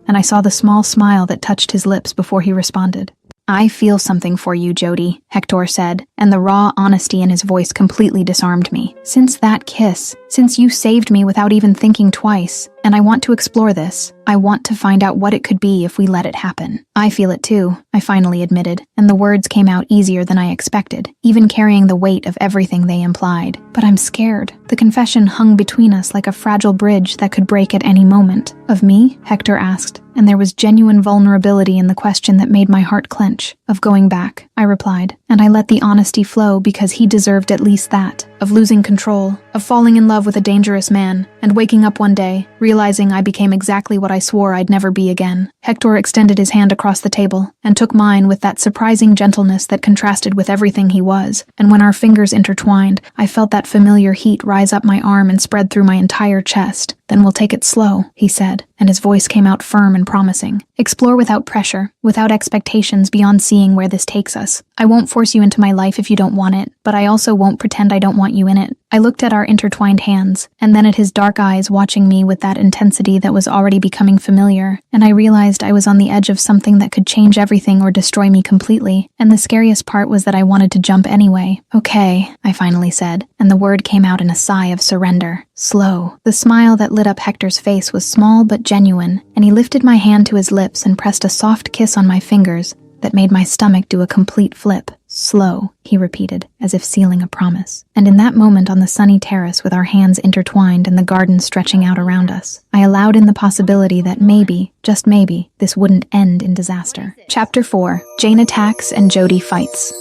and I saw the small smile that touched his lips before he responded. I feel something for you, Jody, Hector said, and the raw honesty in his voice completely disarmed me. Since that kiss, since you saved me without even thinking twice, and I want to explore this. I want to find out what it could be if we let it happen. I feel it too, I finally admitted, and the words came out easier than I expected, even carrying the weight of everything they implied. But I'm scared. The confession hung between us like a fragile bridge that could break at any moment. Of me? Hector asked, and there was genuine vulnerability in the question that made my heart clench. Of going back, I replied, and I let the honesty flow because he deserved at least that. Of losing control, of falling in love with a dangerous man, and waking up one day, realizing I became exactly what I swore I'd never be again. Hector extended his hand across the table, and took mine with that surprising gentleness that contrasted with everything he was, and when our fingers intertwined, I felt that familiar heat rise up my arm and spread through my entire chest. Then we'll take it slow, he said, and his voice came out firm and promising. Explore without pressure, without expectations beyond seeing where this takes us. I won't force you into my life if you don't want it, but I also won't pretend I don't want you in it. I looked at our intertwined hands, and then at his dark eyes watching me with that intensity that was already becoming familiar, and I realized I was on the edge of something that could change everything or destroy me completely, and the scariest part was that I wanted to jump anyway. Okay, I finally said, and the word came out in a sigh of surrender. Slow. The smile that lit up Hector's face was small but genuine, and he lifted my hand to his lips and pressed a soft kiss on my fingers that made my stomach do a complete flip. Slow, he repeated, as if sealing a promise. And in that moment on the sunny terrace with our hands intertwined and the garden stretching out around us, I allowed in the possibility that maybe, just maybe, this wouldn't end in disaster. Chapter 4. Jane attacks and Jody fights.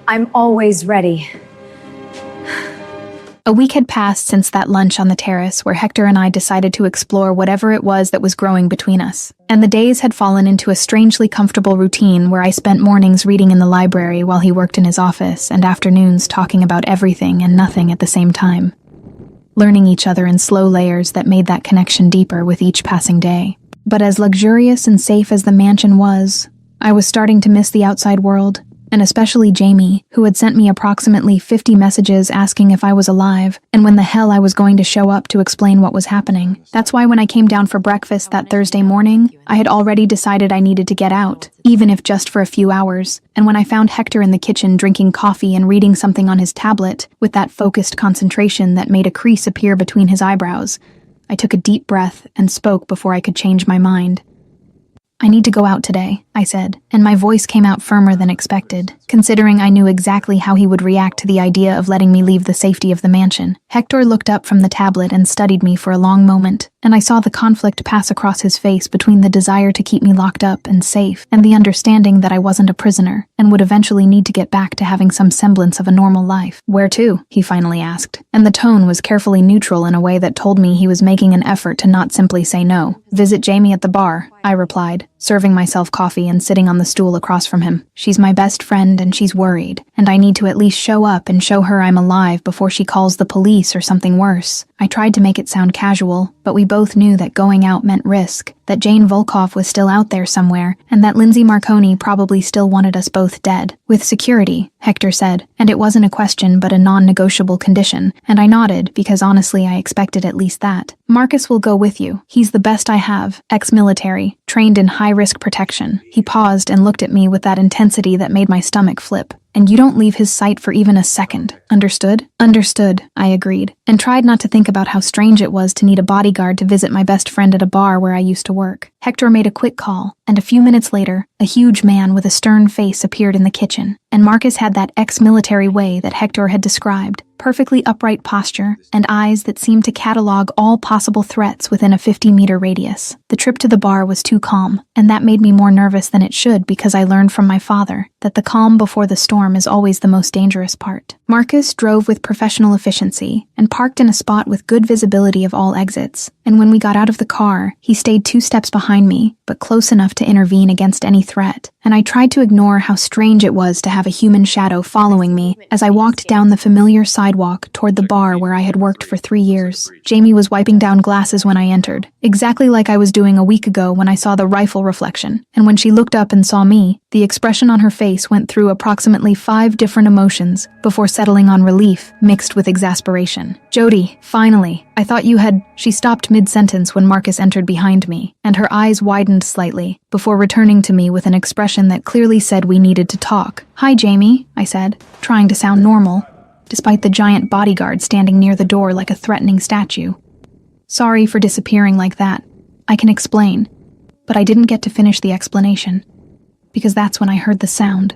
I'm always ready. A week had passed since that lunch on the terrace where Hector and I decided to explore whatever it was that was growing between us. And the days had fallen into a strangely comfortable routine where I spent mornings reading in the library while he worked in his office and afternoons talking about everything and nothing at the same time, learning each other in slow layers that made that connection deeper with each passing day. But as luxurious and safe as the mansion was, I was starting to miss the outside world. And especially Jamie, who had sent me approximately 50 messages asking if I was alive, and when the hell I was going to show up to explain what was happening. That's why when I came down for breakfast that Thursday morning, I had already decided I needed to get out, even if just for a few hours. And when I found Hector in the kitchen drinking coffee and reading something on his tablet, with that focused concentration that made a crease appear between his eyebrows, I took a deep breath and spoke before I could change my mind. I need to go out today, I said, and my voice came out firmer than expected, considering I knew exactly how he would react to the idea of letting me leave the safety of the mansion. Hector looked up from the tablet and studied me for a long moment, and I saw the conflict pass across his face between the desire to keep me locked up and safe, and the understanding that I wasn't a prisoner, and would eventually need to get back to having some semblance of a normal life. Where to? He finally asked, and the tone was carefully neutral in a way that told me he was making an effort to not simply say no. Visit Jamie at the bar, I replied, serving myself coffee and sitting on the stool across from him. She's my best friend and she's worried, and I need to at least show up and show her I'm alive before she calls the police or something worse. I tried to make it sound casual, but we both knew that going out meant risk, that Jane Volkov was still out there somewhere, and that Lindsay Marconi probably still wanted us both dead. With security, Hector said, and it wasn't a question but a non-negotiable condition, and I nodded because honestly I expected at least that. Marcus will go with you. He's the best I have, ex-military, trained in high-risk protection. He paused and looked at me with that intensity that made my stomach flip. And you don't leave his sight for even a second. Understood? Understood, I agreed, and tried not to think about how strange it was to need a bodyguard to visit my best friend at a bar where I used to work. Hector made a quick call, and a few minutes later, a huge man with a stern face appeared in the kitchen, and Marcus had that ex-military way that Hector had described, perfectly upright posture, and eyes that seemed to catalog all possible threats within a 50-meter radius. The trip to the bar was too calm, and that made me more nervous than it should because I learned from my father that the calm before the storm is always the most dangerous part. Marcus drove with professional efficiency and parked in a spot with good visibility of all exits, and when we got out of the car, he stayed 2 steps behind me, but close enough to intervene against any threat, and I tried to ignore how strange it was to have a human shadow following me as I walked down the familiar sidewalk toward the bar where I had worked for 3 years. Jamie was wiping down glasses when I entered, exactly like I was doing a week ago when I saw the rifle reflection, and when she looked up and saw me, the expression on her face went through approximately 5 different emotions before settling on relief mixed with exasperation. "Jody, finally. I thought you had—" She stopped mid-sentence when Marcus entered behind me, and her eyes widened slightly before returning to me with an expression that clearly said we needed to talk. "Hi, Jamie," I said, trying to sound normal, despite the giant bodyguard standing near the door like a threatening statue. "Sorry for disappearing like that. I can explain." But I didn't get to finish the explanation, because that's when I heard the sound.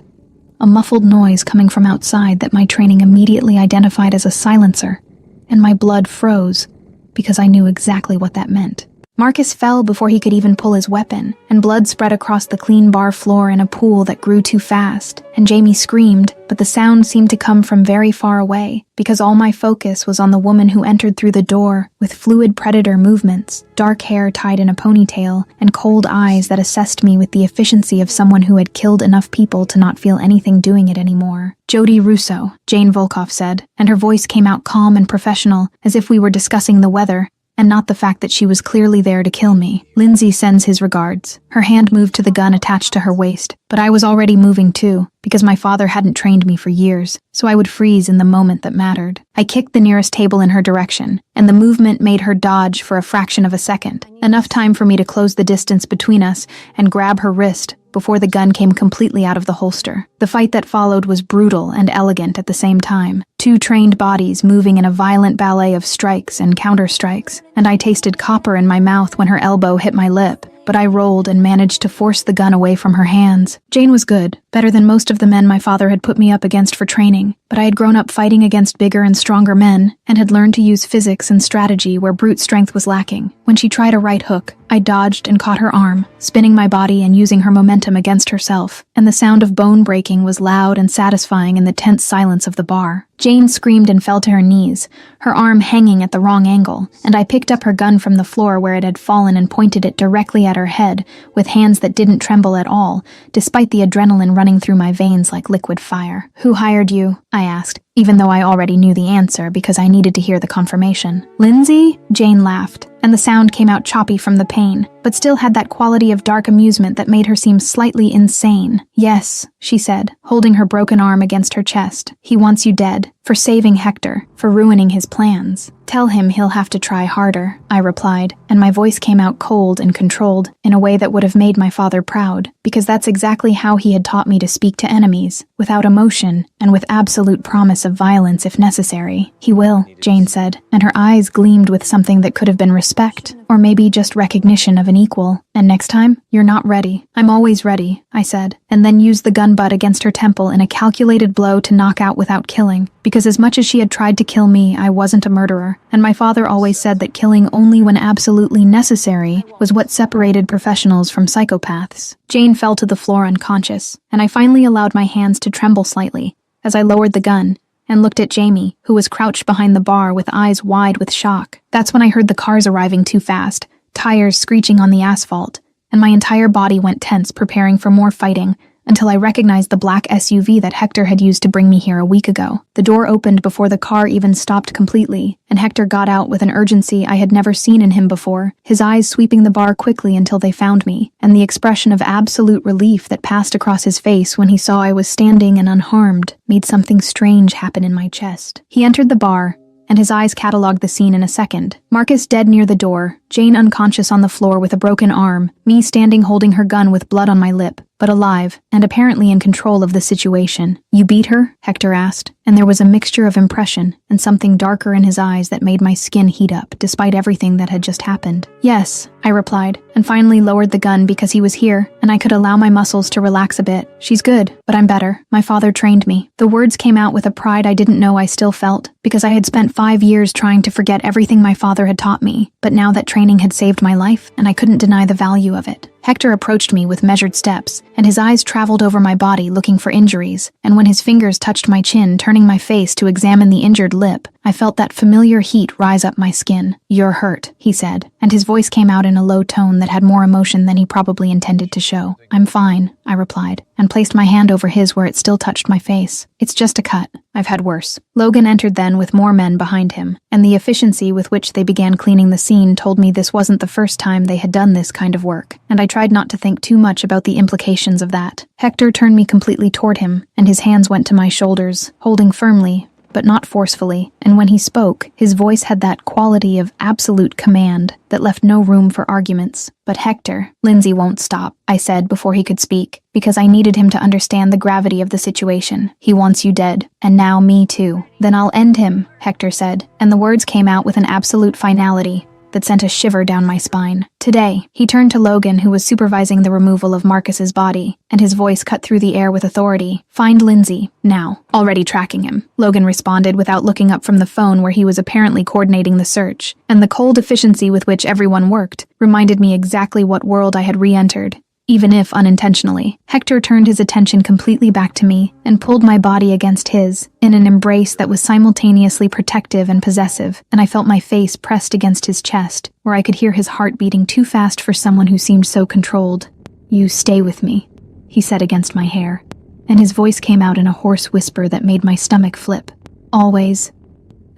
A muffled noise coming from outside that my training immediately identified as a silencer, and my blood froze because I knew exactly what that meant. Marcus fell before he could even pull his weapon, and blood spread across the clean bar floor in a pool that grew too fast, and Jamie screamed, but the sound seemed to come from very far away, because all my focus was on the woman who entered through the door with fluid predator movements, dark hair tied in a ponytail, and cold eyes that assessed me with the efficiency of someone who had killed enough people to not feel anything doing it anymore. "Jody Russo," Jane Volkoff said, and her voice came out calm and professional, as if we were discussing the weather, and not the fact that she was clearly there to kill me. "Lindsay sends his regards." Her hand moved to the gun attached to her waist, but I was already moving too, because my father hadn't trained me for years, so I would freeze in the moment that mattered. I kicked the nearest table in her direction, and the movement made her dodge for a fraction of a second, enough time for me to close the distance between us and grab her wrist before the gun came completely out of the holster. The fight that followed was brutal and elegant at the same time. 2 trained bodies moving in a violent ballet of strikes and counter-strikes, and I tasted copper in my mouth when her elbow hit my lip, but I rolled and managed to force the gun away from her hands. Jane was good, better than most of the men my father had put me up against for training, but I had grown up fighting against bigger and stronger men, and had learned to use physics and strategy where brute strength was lacking. When she tried a right hook, I dodged and caught her arm, spinning my body and using her momentum against herself, and the sound of bone breaking was loud and satisfying in the tense silence of the bar. Jane screamed and fell to her knees, her arm hanging at the wrong angle, and I picked up her gun from the floor where it had fallen and pointed it directly at her head, with hands that didn't tremble at all, despite the adrenaline running through my veins like liquid fire. "Who hired you?" I asked, even though I already knew the answer because I needed to hear the confirmation. "Lindsay?" Jane laughed, and the sound came out choppy from the pain, but still had that quality of dark amusement that made her seem slightly insane. "Yes," she said, holding her broken arm against her chest. "He wants you dead, for saving Hector, for ruining his plans. Tell him he'll have to try harder," I replied, and my voice came out cold and controlled in a way that would have made my father proud, because that's exactly how he had taught me to speak to enemies, without emotion and with absolute promise of violence if necessary. "He will," Jane said, and her eyes gleamed with something that could have been respect, or maybe just recognition of an equal. "And next time, you're not ready." "I'm always ready," I said, and then used the gun butt against her temple in a calculated blow to knock out without killing, because as much as she had tried to kill me, I wasn't a murderer, and my father always said that killing only when absolutely necessary was what separated professionals from psychopaths. Jane fell to the floor unconscious, and I finally allowed my hands to tremble slightly as I lowered the gun and looked at Jamie, who was crouched behind the bar with eyes wide with shock. That's when I heard the cars arriving too fast, tires screeching on the asphalt, and my entire body went tense preparing for more fighting until I recognized the black SUV that Hector had used to bring me here a week ago. The door opened before the car even stopped completely, and Hector got out with an urgency I had never seen in him before, his eyes sweeping the bar quickly until they found me, and the expression of absolute relief that passed across his face when he saw I was standing and unharmed made something strange happen in my chest. He entered the bar, and his eyes cataloged the scene in a second. Marcus dead near the door, Jane unconscious on the floor with a broken arm, me standing holding her gun with blood on my lip, but alive, and apparently in control of the situation. "You beat her?" Hector asked, and there was a mixture of impression and something darker in his eyes that made my skin heat up despite everything that had just happened. "Yes," I replied, and finally lowered the gun because he was here, and I could allow my muscles to relax a bit. "She's good, but I'm better. My father trained me." The words came out with a pride I didn't know I still felt, because I had spent 5 years trying to forget everything my father had taught me, but now that training had saved my life, and I couldn't deny the value of it. Hector approached me with measured steps, and his eyes traveled over my body looking for injuries, and when his fingers touched my chin, turning my face to examine the injured lip, I felt that familiar heat rise up my skin. "You're hurt," he said, and his voice came out in a low tone that had more emotion than he probably intended to show. "I'm fine," I replied, and placed my hand over his where it still touched my face. "It's just a cut. I've had worse." Logan entered then with more men behind him, and the efficiency with which they began cleaning the scene told me this wasn't the first time they had done this kind of work, and I tried not to think too much about the implications of that. Hector turned me completely toward him, and his hands went to my shoulders, holding firmly, but not forcefully, and when he spoke, his voice had that quality of absolute command that left no room for arguments. "But Hector, Lindsay won't stop," I said before he could speak, because I needed him to understand the gravity of the situation. "He wants you dead, and now me too." "Then I'll end him," Hector said, and the words came out with an absolute finality that sent a shiver down my spine. "Today," he turned to Logan, who was supervising the removal of Marcus's body, and his voice cut through the air with authority. "Find Lindsay, now." "Already tracking him," Logan responded without looking up from the phone where he was apparently coordinating the search, and the cold efficiency with which everyone worked reminded me exactly what world I had re-entered, even if unintentionally. Hector turned his attention completely back to me and pulled my body against his, in an embrace that was simultaneously protective and possessive, and I felt my face pressed against his chest, where I could hear his heart beating too fast for someone who seemed so controlled. "You stay with me," he said against my hair, and his voice came out in a hoarse whisper that made my stomach flip. "Always.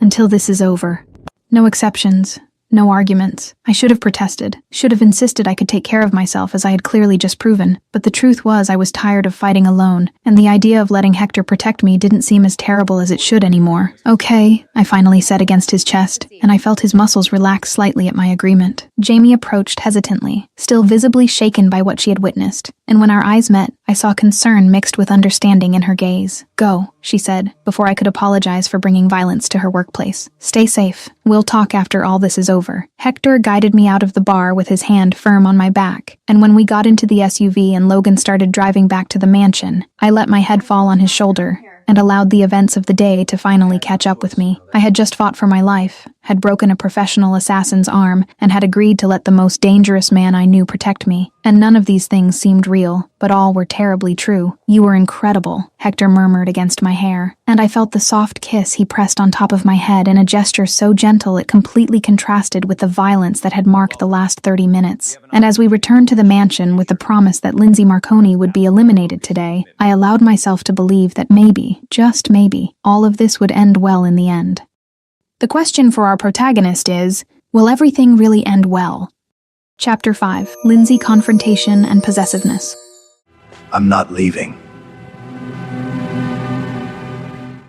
Until this is over. No exceptions. No arguments. I should have protested, should have insisted I could take care of myself as I had clearly just proven, but the truth was I was tired of fighting alone, and the idea of letting Hector protect me didn't seem as terrible as it should anymore. "Okay," I finally said against his chest, and I felt his muscles relax slightly at my agreement. Jamie approached hesitantly, still visibly shaken by what she had witnessed, and when our eyes met, I saw concern mixed with understanding in her gaze. "Go," she said, before I could apologize for bringing violence to her workplace. "Stay safe. We'll talk after all this is over." Hector guided me out of the bar with his hand firm on my back, and when we got into the SUV and Logan started driving back to the mansion, I let my head fall on his shoulder and allowed the events of the day to finally catch up with me. I had just fought for my life, had broken a professional assassin's arm, and had agreed to let the most dangerous man I knew protect me. And none of these things seemed real, but all were terribly true. "You were incredible," Hector murmured against my hair, and I felt the soft kiss he pressed on top of my head in a gesture so gentle it completely contrasted with the violence that had marked the last 30 minutes. And as we returned to the mansion with the promise that Lindsay Marconi would be eliminated today, I allowed myself to believe that maybe, just maybe, all of this would end well in the end. The question for our protagonist is, will everything really end well? Chapter 5. Lindsay Confrontation and Possessiveness. I'm not leaving.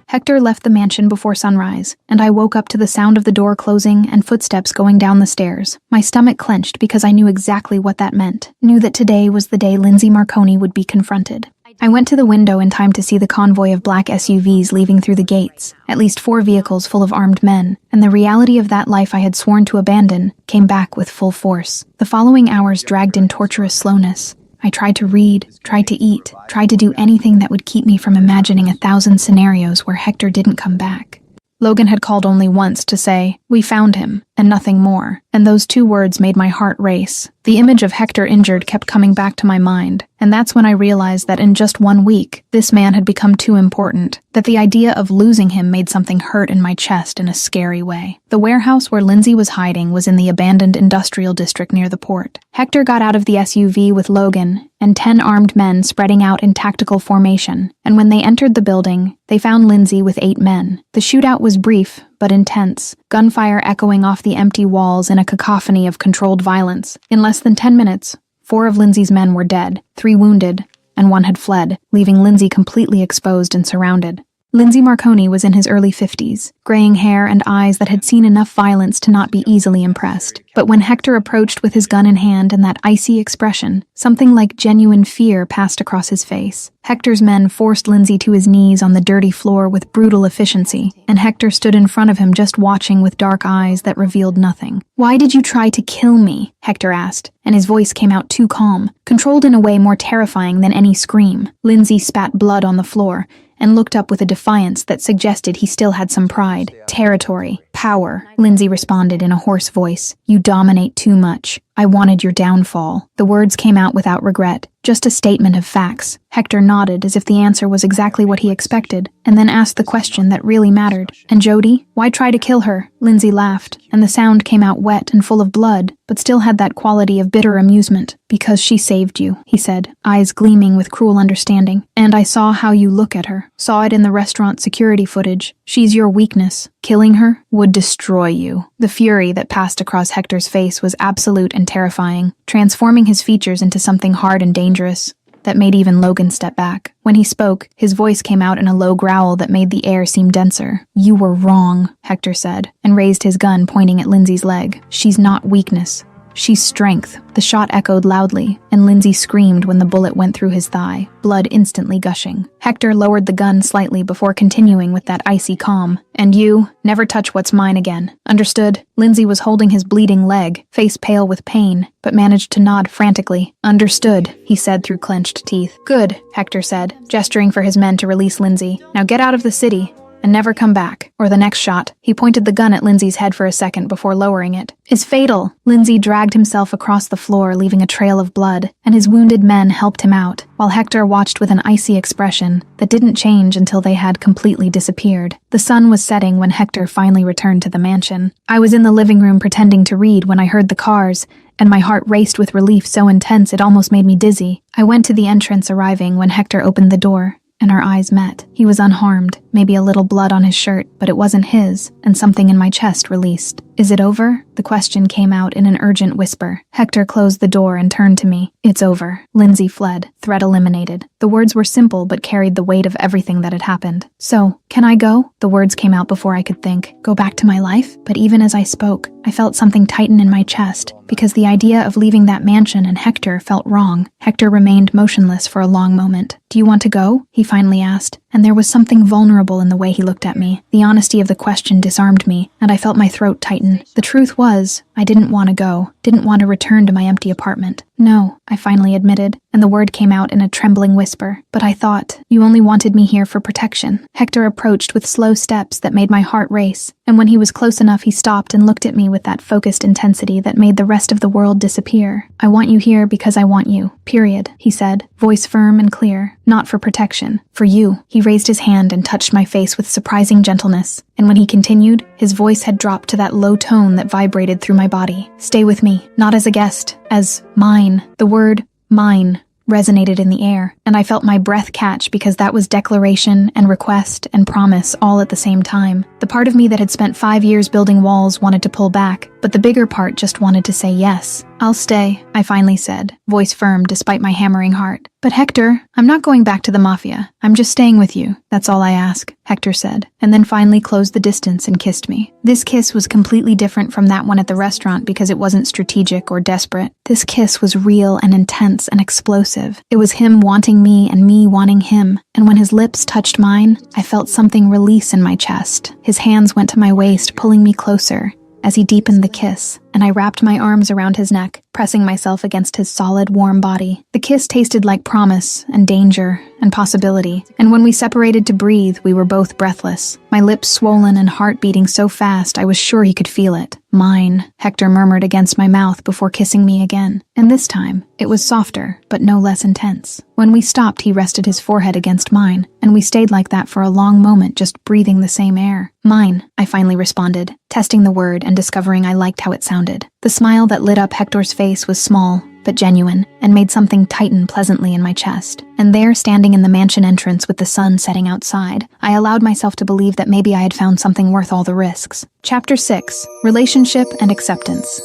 Hector left the mansion before sunrise, and I woke up to the sound of the door closing and footsteps going down the stairs. My stomach clenched because I knew exactly what that meant. Knew that today was the day Lindsay Marconi would be confronted. I went to the window in time to see the convoy of black SUVs leaving through the gates, at least 4 vehicles full of armed men, and the reality of that life I had sworn to abandon came back with full force. The following hours dragged in torturous slowness. I tried to read, tried to eat, tried to do anything that would keep me from imagining 1,000 scenarios where Hector didn't come back. Logan had called only once to say, "We found him," and nothing more, and those 2 words made my heart race. The image of Hector injured kept coming back to my mind, and that's when I realized that in just 1 week, this man had become too important, that the idea of losing him made something hurt in my chest in a scary way. The warehouse where Lindsay was hiding was in the abandoned industrial district near the port. Hector got out of the SUV with Logan and 10 armed men spreading out in tactical formation, and when they entered the building, they found Lindsay with 8 men. The shootout was brief, but intense, gunfire echoing off the empty walls in a cacophony of controlled violence. In less than 10 minutes, 4 of Lindsay's men were dead, 3 wounded, and 1 had fled, leaving Lindsay completely exposed and surrounded. Lindsay Marconi was in his early 50s, graying hair and eyes that had seen enough violence to not be easily impressed. But when Hector approached with his gun in hand and that icy expression, something like genuine fear passed across his face. Hector's men forced Lindsay to his knees on the dirty floor with brutal efficiency, and Hector stood in front of him just watching with dark eyes that revealed nothing. "Why did you try to kill me?" Hector asked, and his voice came out too calm, controlled in a way more terrifying than any scream. Lindsay spat blood on the floor and looked up with a defiance that suggested he still had some pride. "Territory. Power," Lindsay responded in a hoarse voice. "You dominate too much. I wanted your downfall." The words came out without regret, just a statement of facts. Hector nodded as if the answer was exactly what he expected, and then asked the question that really mattered. "And Jody? Why try to kill her?" Lindsay laughed, and the sound came out wet and full of blood, but still had that quality of bitter amusement. "Because she saved you," he said, eyes gleaming with cruel understanding. "And I saw how you look at her. Saw it in the restaurant security footage. She's your weakness. Killing her would destroy you." The fury that passed across Hector's face was absolute and terrifying, transforming his features into something hard and dangerous that made even Logan step back. When he spoke, his voice came out in a low growl that made the air seem denser. "You were wrong," Hector said, and raised his gun, pointing at Lindsay's leg. "She's not weakness. She's strength." The shot echoed loudly, and Lindsay screamed when the bullet went through his thigh, blood instantly gushing. Hector lowered the gun slightly before continuing with that icy calm. "And you, never touch what's mine again. Understood?" Lindsay was holding his bleeding leg, face pale with pain, but managed to nod frantically. "Understood," he said through clenched teeth. "Good," Hector said, gesturing for his men to release Lindsay. "Now get out of the city and never come back, or the next shot," he pointed the gun at Lindsay's head for a second before lowering it, "is fatal." Lindsay dragged himself across the floor, leaving a trail of blood, and his wounded men helped him out, while Hector watched with an icy expression that didn't change until they had completely disappeared. The sun was setting when Hector finally returned to the mansion. I was in the living room pretending to read when I heard the cars, and my heart raced with relief so intense it almost made me dizzy. I went to the entrance, arriving when Hector opened the door, and our eyes met. He was unharmed, maybe a little blood on his shirt, but it wasn't his, and something in my chest released. "Is it over?" The question came out in an urgent whisper. Hector closed the door and turned to me. "It's over." Lindsay fled, threat eliminated. The words were simple but carried the weight of everything that had happened. "So, can I go?" The words came out before I could think. "Go back to my life?" But even as I spoke, I felt something tighten in my chest, because the idea of leaving that mansion and Hector felt wrong. Hector remained motionless for a long moment. "Do you want to go?" he finally asked, and there was something vulnerable in the way he looked at me. The honesty of the question disarmed me, and I felt my throat tighten. The truth was, I didn't want to go, didn't want to return to my empty apartment. "No," I finally admitted, and the word came out in a trembling whisper. "But I thought you only wanted me here for protection." Hector approached with slow steps that made my heart race, and when he was close enough he stopped and looked at me with that focused intensity that made the rest of the world disappear. "I want you here because I want you, period," he said, voice firm and clear. "Not for protection, for you." He raised his hand and touched my face with surprising gentleness, and when he continued, his voice had dropped to that low tone that vibrated through my body. "Stay with me, not as a guest, as mine." The word mine resonated in the air, and I felt my breath catch because that was declaration and request and promise all at the same time. The part of me that had spent 5 years building walls wanted to pull back, but the bigger part just wanted to say yes. "I'll stay," I finally said, voice firm despite my hammering heart. "But Hector, I'm not going back to the Mafia. I'm just staying with you. That's all I ask," Hector said, and then finally closed the distance and kissed me. This kiss was completely different from that one at the restaurant because it wasn't strategic or desperate. This kiss was real and intense and explosive. It was him wanting me and me wanting him, and when his lips touched mine, I felt something release in my chest. His hands went to my waist, pulling me closer as he deepened the kiss, and I wrapped my arms around his neck, pressing myself against his solid, warm body. The kiss tasted like promise and danger and possibility, and when we separated to breathe, we were both breathless. My lips swollen and heart beating so fast I was sure he could feel it. "Mine," Hector murmured against my mouth before kissing me again, and this time, it was softer, but no less intense. When we stopped, he rested his forehead against mine, and we stayed like that for a long moment, just breathing the same air. "Mine," I finally responded, testing the word and discovering I liked how it sounded. The smile that lit up Hector's face was small, but genuine, and made something tighten pleasantly in my chest. And there, standing in the mansion entrance with the sun setting outside, I allowed myself to believe that maybe I had found something worth all the risks. Chapter 6. Relationship and Acceptance.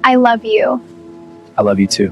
I love you. I love you too.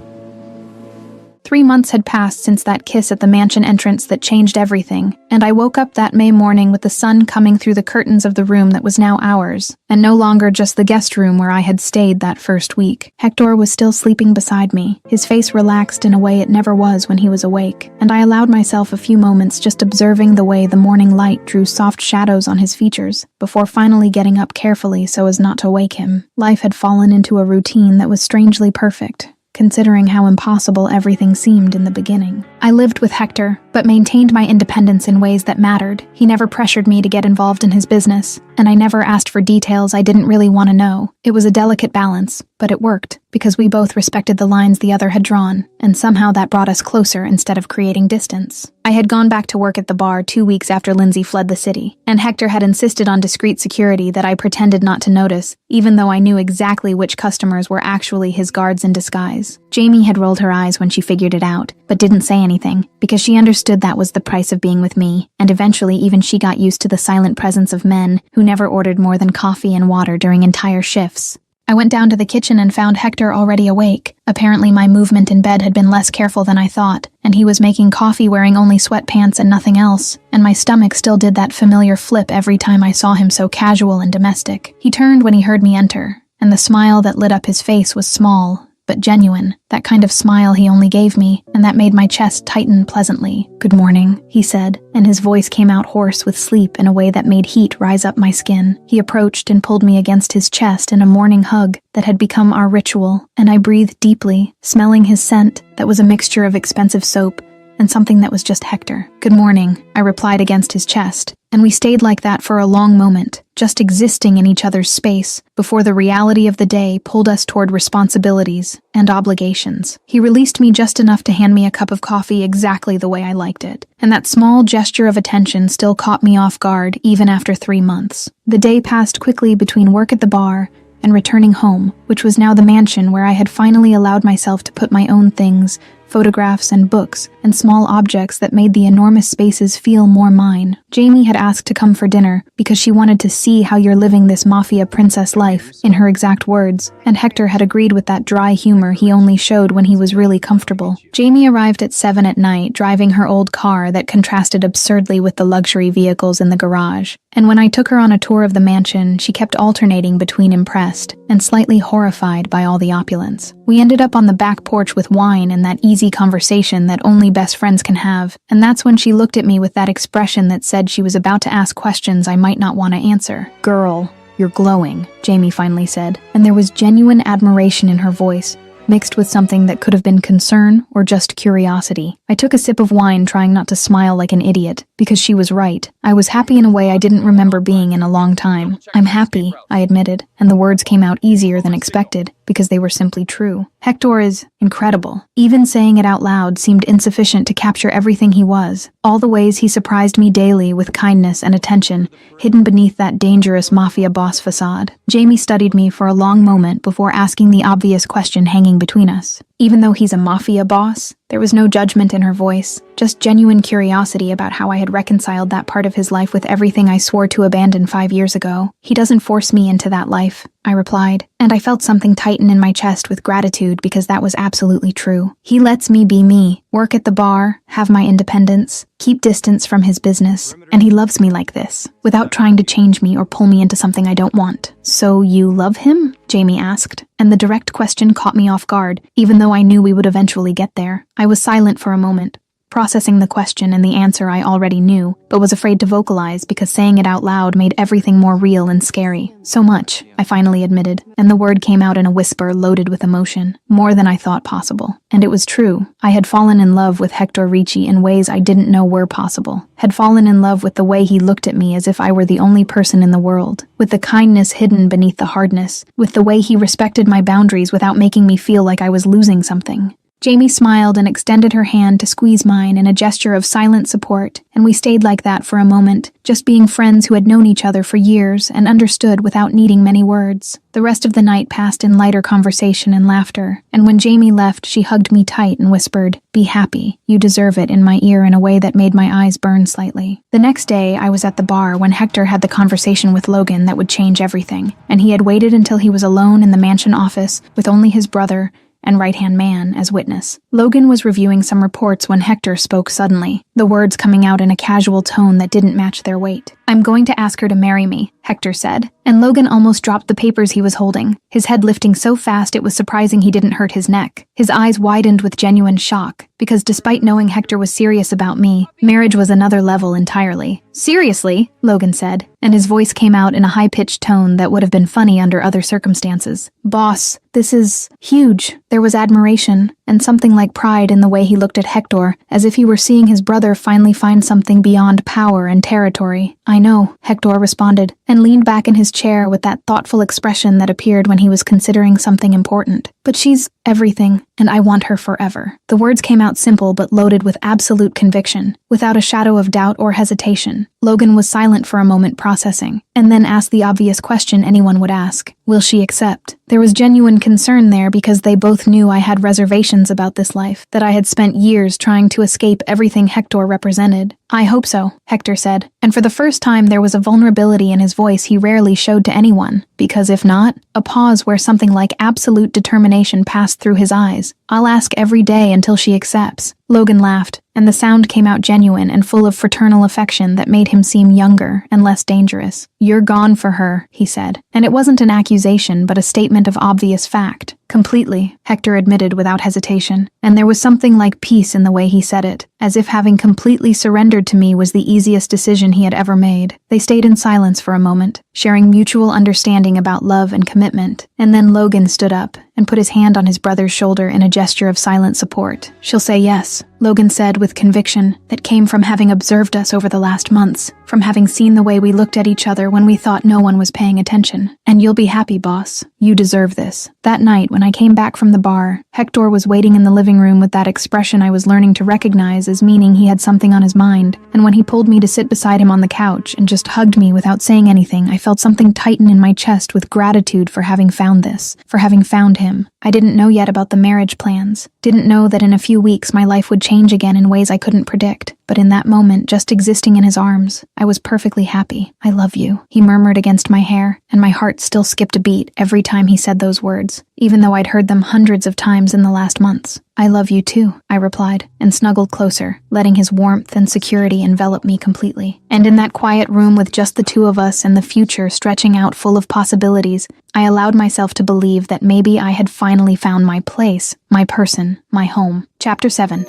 3 months had passed since that kiss at the mansion entrance that changed everything, and I woke up that May morning with the sun coming through the curtains of the room that was now ours, and no longer just the guest room where I had stayed that first week. Hector was still sleeping beside me, his face relaxed in a way it never was when he was awake, and I allowed myself a few moments just observing the way the morning light drew soft shadows on his features, before finally getting up carefully so as not to wake him. Life had fallen into a routine that was strangely perfect, considering how impossible everything seemed in the beginning. I lived with Hector, but maintained my independence in ways that mattered. He never pressured me to get involved in his business, and I never asked for details I didn't really want to know. It was a delicate balance, but it worked, because we both respected the lines the other had drawn, and somehow that brought us closer instead of creating distance. I had gone back to work at the bar 2 weeks after Lindsay fled the city, and Hector had insisted on discreet security that I pretended not to notice, even though I knew exactly which customers were actually his guards in disguise. Jamie had rolled her eyes when she figured it out, but didn't say anything, because she understood that was the price of being with me, and eventually even she got used to the silent presence of men who never ordered more than coffee and water during entire shifts. I went down to the kitchen and found Hector already awake. Apparently my movement in bed had been less careful than I thought, and he was making coffee wearing only sweatpants and nothing else, and my stomach still did that familiar flip every time I saw him so casual and domestic. He turned when he heard me enter, and the smile that lit up his face was small, but genuine, that kind of smile he only gave me, and that made my chest tighten pleasantly. "Good morning," he said, and his voice came out hoarse with sleep in a way that made heat rise up my skin. He approached and pulled me against his chest in a morning hug that had become our ritual, and I breathed deeply, smelling his scent that was a mixture of expensive soap and something that was just Hector. "Good morning," I replied against his chest, and we stayed like that for a long moment, just existing in each other's space, before the reality of the day pulled us toward responsibilities and obligations. He released me just enough to hand me a cup of coffee exactly the way I liked it, and that small gesture of attention still caught me off guard even after 3 months. The day passed quickly between work at the bar and returning home, which was now the mansion where I had finally allowed myself to put my own things, photographs and books, and small objects that made the enormous spaces feel more mine. Jamie had asked to come for dinner because she wanted to see how you're living this Mafia princess life, in her exact words, and Hector had agreed with that dry humor he only showed when he was really comfortable. Jamie arrived at 7 at night, driving her old car that contrasted absurdly with the luxury vehicles in the garage, and when I took her on a tour of the mansion, she kept alternating between impressed and slightly horrified by all the opulence. We ended up on the back porch with wine and that easy conversation that only best friends can have, and that's when she looked at me with that expression that said she was about to ask questions I might not want to answer. "Girl, you're glowing," Jamie finally said, and there was genuine admiration in her voice, mixed with something that could have been concern or just curiosity. I took a sip of wine, trying not to smile like an idiot, because she was right. I was happy in a way I didn't remember being in a long time. "I'm happy," I admitted, and the words came out easier than expected, because they were simply true. Hector is incredible. Even saying it out loud seemed insufficient to capture everything he was. All the ways he surprised me daily with kindness and attention, hidden beneath that dangerous Mafia boss facade. Jamie studied me for a long moment before asking the obvious question hanging between us. Even though he's a Mafia boss, there was no judgment in her voice, just genuine curiosity about how I had reconciled that part of his life with everything I swore to abandon 5 years ago. "He doesn't force me into that life," I replied, and I felt something tighten in my chest with gratitude because that was absolutely true. "He lets me be me, work at the bar, have my independence, keep distance from his business, and he loves me like this, without trying to change me or pull me into something I don't want." "So you love him?" Jamie asked, and the direct question caught me off guard, even though I knew we would eventually get there. I was silent for a moment, processing the question and the answer I already knew, but was afraid to vocalize because saying it out loud made everything more real and scary. "So much," I finally admitted, and the word came out in a whisper loaded with emotion. More than I thought possible. And it was true. I had fallen in love with Hector Ricci in ways I didn't know were possible. Had fallen in love with the way he looked at me as if I were the only person in the world. With the kindness hidden beneath the hardness. With the way he respected my boundaries without making me feel like I was losing something. Jamie smiled and extended her hand to squeeze mine in a gesture of silent support, and we stayed like that for a moment, just being friends who had known each other for years and understood without needing many words. The rest of the night passed in lighter conversation and laughter, and when Jamie left, she hugged me tight and whispered, "Be happy, you deserve it," in my ear in a way that made my eyes burn slightly. The next day, I was at the bar when Hector had the conversation with Logan that would change everything, and he had waited until he was alone in the mansion office with only his brother and right-hand man as witness. Logan was reviewing some reports when Hector spoke suddenly, the words coming out in a casual tone that didn't match their weight. "I'm going to ask her to marry me," Hector said, and Logan almost dropped the papers he was holding, his head lifting so fast it was surprising he didn't hurt his neck. His eyes widened with genuine shock, because despite knowing Hector was serious about me, marriage was another level entirely. "Seriously?" Logan said, and his voice came out in a high-pitched tone that would have been funny under other circumstances. "Boss, this is huge." There was admiration, and something like pride in the way he looked at Hector, as if he were seeing his brother finally find something beyond power and territory. "I know," Hector responded, and leaned back in his chair with that thoughtful expression that appeared when he was considering something important. "But she's everything, and I want her forever." The words came out simple but loaded with absolute conviction, without a shadow of doubt or hesitation. Logan was silent for a moment, processing, and then asked the obvious question anyone would ask. Will she accept? There was genuine concern there because they both knew I had reservations about this life, that I had spent years trying to escape everything Hector represented. "I hope so," Hector said, and for the first time there was a vulnerability in his voice he rarely showed to anyone, because if not, a pause where something like absolute determination passed through his eyes. "I'll ask every day until she accepts." Logan laughed, and the sound came out genuine and full of fraternal affection that made him seem younger and less dangerous. "You're gone for her," he said, and it wasn't an accusation but a statement of obvious fact. "Completely," Hector admitted without hesitation, and there was something like peace in the way he said it, as if having completely surrendered to me was the easiest decision he had ever made. They stayed in silence for a moment, sharing mutual understanding about love and commitment, and then Logan stood up and put his hand on his brother's shoulder in a gesture of silent support. "She'll say yes," Logan said with conviction that came from having observed us over the last months, from having seen the way we looked at each other when we thought no one was paying attention. "And you'll be happy, boss. You deserve this." That night, when I came back from the bar, Hector was waiting in the living room with that expression I was learning to recognize as meaning he had something on his mind, and when he pulled me to sit beside him on the couch and just hugged me without saying anything, I felt something tighten in my chest with gratitude for having found this, for having found him. I didn't know yet about the marriage plans, didn't know that in a few weeks my life would change again in ways I couldn't predict, but in that moment, just existing in his arms, I was perfectly happy. "I love you," he murmured against my hair, and my heart still skipped a beat every time he said those words, even though I'd heard them hundreds of times in the last months. "I love you too," I replied, and snuggled closer, letting his warmth and security envelop me completely. And in that quiet room with just the two of us and the future stretching out full of possibilities, I allowed myself to believe that maybe I had finally found my place, my person, my home. Chapter 7.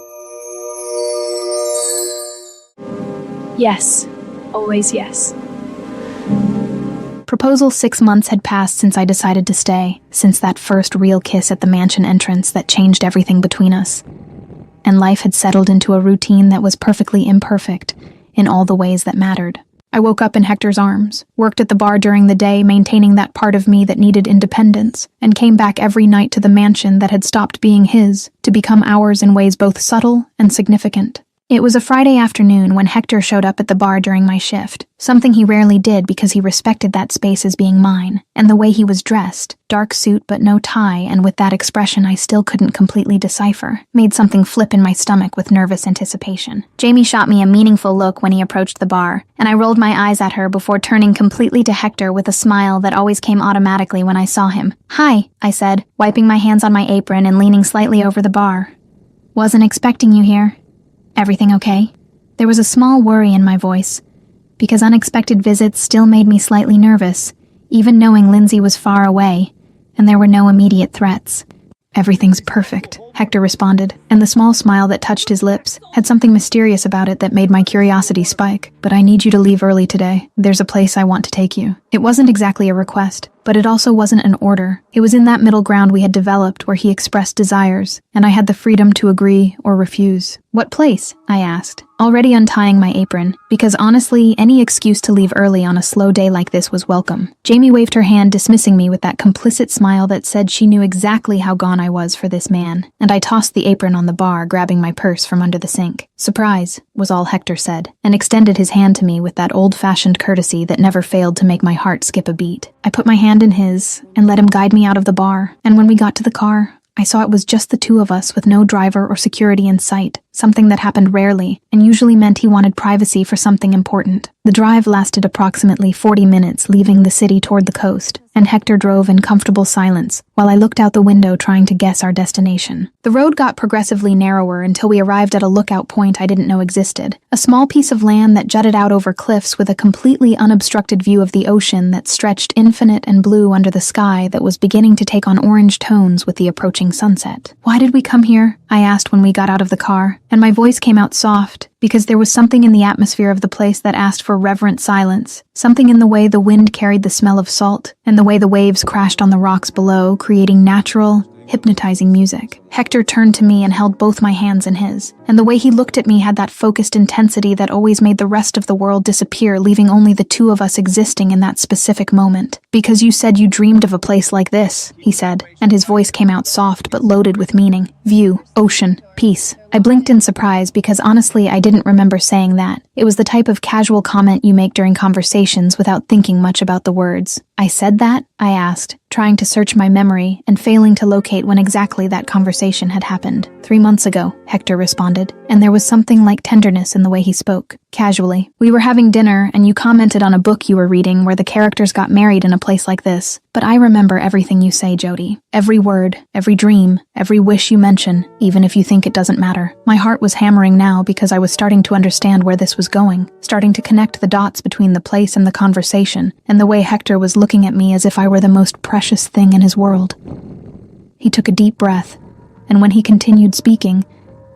Yes. Always yes. Proposal 6 months had passed since I decided to stay, since that first real kiss at the mansion entrance that changed everything between us. And life had settled into a routine that was perfectly imperfect, in all the ways that mattered. I woke up in Hector's arms, worked at the bar during the day maintaining that part of me that needed independence, and came back every night to the mansion that had stopped being his, to become ours in ways both subtle and significant. It was a Friday afternoon when Hector showed up at the bar during my shift, something he rarely did because he respected that space as being mine, and the way he was dressed, dark suit but no tie, and with that expression I still couldn't completely decipher, made something flip in my stomach with nervous anticipation. Jamie shot me a meaningful look when he approached the bar, and I rolled my eyes at her before turning completely to Hector with a smile that always came automatically when I saw him. "Hi," I said, wiping my hands on my apron and leaning slightly over the bar. "Wasn't expecting you here. Everything okay?" There was a small worry in my voice, because unexpected visits still made me slightly nervous, even knowing Lindsay was far away, and there were no immediate threats. "Everything's perfect," Hector responded, and the small smile that touched his lips had something mysterious about it that made my curiosity spike. "But I need you to leave early today. There's a place I want to take you." It wasn't exactly a request, but it also wasn't an order. It was in that middle ground we had developed where he expressed desires, and I had the freedom to agree or refuse. "What place?" I asked, already untying my apron, because honestly, any excuse to leave early on a slow day like this was welcome. Jamie waved her hand, dismissing me with that complicit smile that said she knew exactly how gone I was for this man, and I tossed the apron on the bar, grabbing my purse from under the sink. "Surprise," was all Hector said, and extended his hand to me with that old-fashioned courtesy that never failed to make my heart skip a beat. I put my hand in his and let him guide me out of the bar, and when we got to the car, I saw it was just the two of us with no driver or security in sight, something that happened rarely and usually meant he wanted privacy for something important. The drive lasted approximately 40 minutes, leaving the city toward the coast, and Hector drove in comfortable silence while I looked out the window trying to guess our destination. The road got progressively narrower until we arrived at a lookout point I didn't know existed, a small piece of land that jutted out over cliffs with a completely unobstructed view of the ocean that stretched infinite and blue under the sky that was beginning to take on orange tones with the approaching sunset. "Why did we come here?" I asked when we got out of the car, and my voice came out soft, because there was something in the atmosphere of the place that asked for reverent silence, something in the way the wind carried the smell of salt, and the way the waves crashed on the rocks below, creating natural, hypnotizing music. Hector turned to me and held both my hands in his, and the way he looked at me had that focused intensity that always made the rest of the world disappear, leaving only the two of us existing in that specific moment. "Because you said you dreamed of a place like this," he said, and his voice came out soft but loaded with meaning. "View, ocean, peace." I blinked in surprise because honestly I didn't remember saying that. It was the type of casual comment you make during conversations without thinking much about the words. "I said that?" I asked, trying to search my memory and failing to locate when exactly that conversation had happened. 3 months ago, Hector responded, and there was something like tenderness in the way he spoke. Casually. "We were having dinner, and you commented on a book you were reading where the characters got married in a place like this. But I remember everything you say, Jody. Every word, every dream, every wish you mention, even if you think it doesn't matter." My heart was hammering now because I was starting to understand where this was going, starting to connect the dots between the place and the conversation, and the way Hector was looking at me as if I were the most precious thing in his world. He took a deep breath, and when he continued speaking,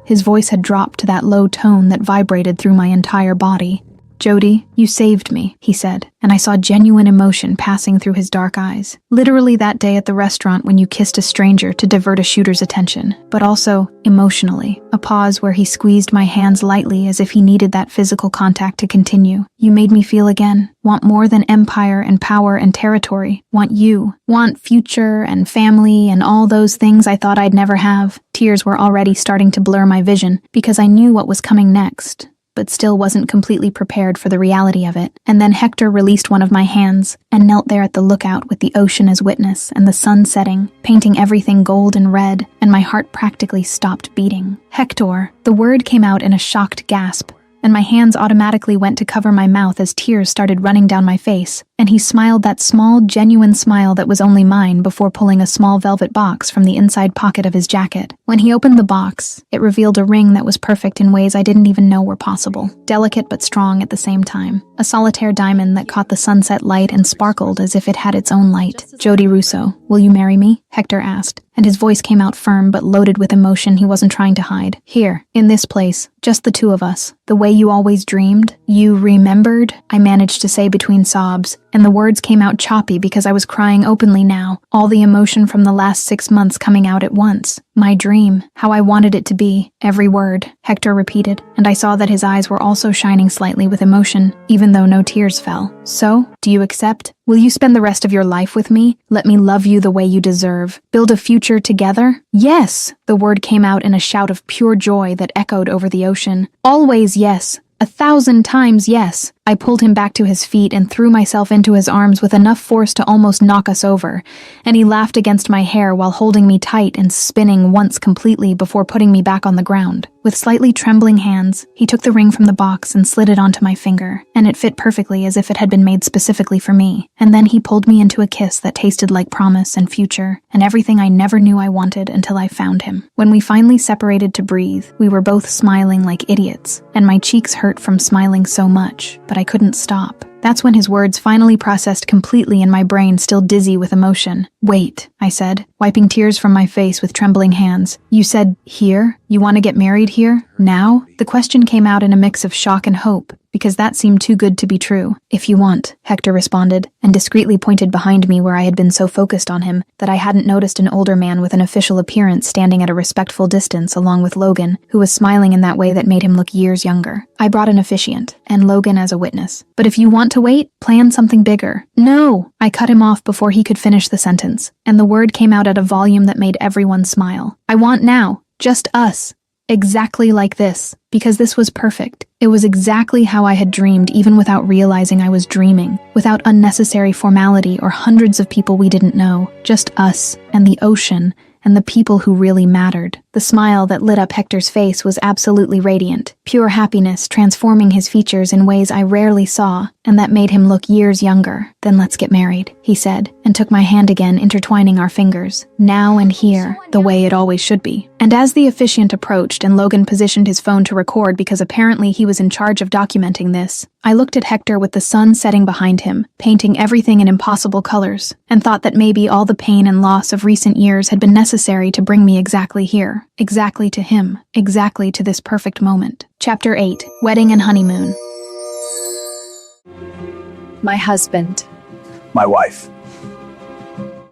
his voice had dropped to that low tone that vibrated through my entire body. "Jody, you saved me," he said, and I saw genuine emotion passing through his dark eyes. Literally that day at the restaurant when you kissed a stranger to divert a shooter's attention, but also emotionally. A pause where he squeezed my hands lightly as if he needed that physical contact to continue. "You made me feel again. Want more than empire and power and territory. Want you. Want future and family and all those things I thought I'd never have." Tears were already starting to blur my vision because I knew what was coming next, but still wasn't completely prepared for the reality of it. And then Hector released one of my hands and knelt there at the lookout with the ocean as witness and the sun setting, painting everything gold and red, and my heart practically stopped beating. "Hector," the word came out in a shocked gasp, and my hands automatically went to cover my mouth as tears started running down my face, and he smiled that small, genuine smile that was only mine before pulling a small velvet box from the inside pocket of his jacket. When he opened the box, it revealed a ring that was perfect in ways I didn't even know were possible, delicate but strong at the same time. A solitaire diamond that caught the sunset light and sparkled as if it had its own light. "Jody Russo, will you marry me?" Hector asked, and his voice came out firm but loaded with emotion he wasn't trying to hide. "Here, in this place, just the two of us. The way you always dreamed. You remembered," I managed to say between sobs, and the words came out choppy because I was crying openly now, all the emotion from the last 6 months coming out at once. "My dream, how I wanted it to be, every word," Hector repeated, and I saw that his eyes were also shining slightly with emotion, even though no tears fell. "So, do you accept? Will you spend the rest of your life with me? Let me love you the way you deserve? Build a future together?" "Yes!" The word came out in a shout of pure joy that echoed over the ocean. "Always yes. 1,000 times yes." I pulled him back to his feet and threw myself into his arms with enough force to almost knock us over, and he laughed against my hair while holding me tight and spinning once completely before putting me back on the ground. With slightly trembling hands, he took the ring from the box and slid it onto my finger, and it fit perfectly as if it had been made specifically for me. And then he pulled me into a kiss that tasted like promise and future, and everything I never knew I wanted until I found him. When we finally separated to breathe, we were both smiling like idiots, and my cheeks hurt from smiling so much, but I couldn't stop. That's when his words finally processed completely in my brain, still dizzy with emotion. "Wait," I said, wiping tears from my face with trembling hands. "You said here? You want to get married here? Now?" The question came out in a mix of shock and hope, because that seemed too good to be true. "If you want," Hector responded, and discreetly pointed behind me where I had been so focused on him that I hadn't noticed an older man with an official appearance standing at a respectful distance along with Logan, who was smiling in that way that made him look years younger. I brought an officiant, and Logan as a witness. "But if you want to wait, plan something bigger." "No!" I cut him off before he could finish the sentence, and the word came out at a volume that made everyone smile. "I want now. Just us. Exactly like this." Because this was perfect. It was exactly how I had dreamed, even without realizing I was dreaming, without unnecessary formality or hundreds of people we didn't know, just us and the ocean and the people who really mattered. The smile that lit up Hector's face was absolutely radiant, pure happiness transforming his features in ways I rarely saw, and that made him look years younger. "Then let's get married," he said, and took my hand again, intertwining our fingers. Now and here, the way it always should be. And as the officiant approached and Logan positioned his phone to record because apparently he was in charge of documenting this, I looked at Hector with the sun setting behind him, painting everything in impossible colors, and thought that maybe all the pain and loss of recent years had been necessary to bring me exactly here, exactly to him, exactly to this perfect moment. Chapter 8, Wedding and Honeymoon. My husband. My wife.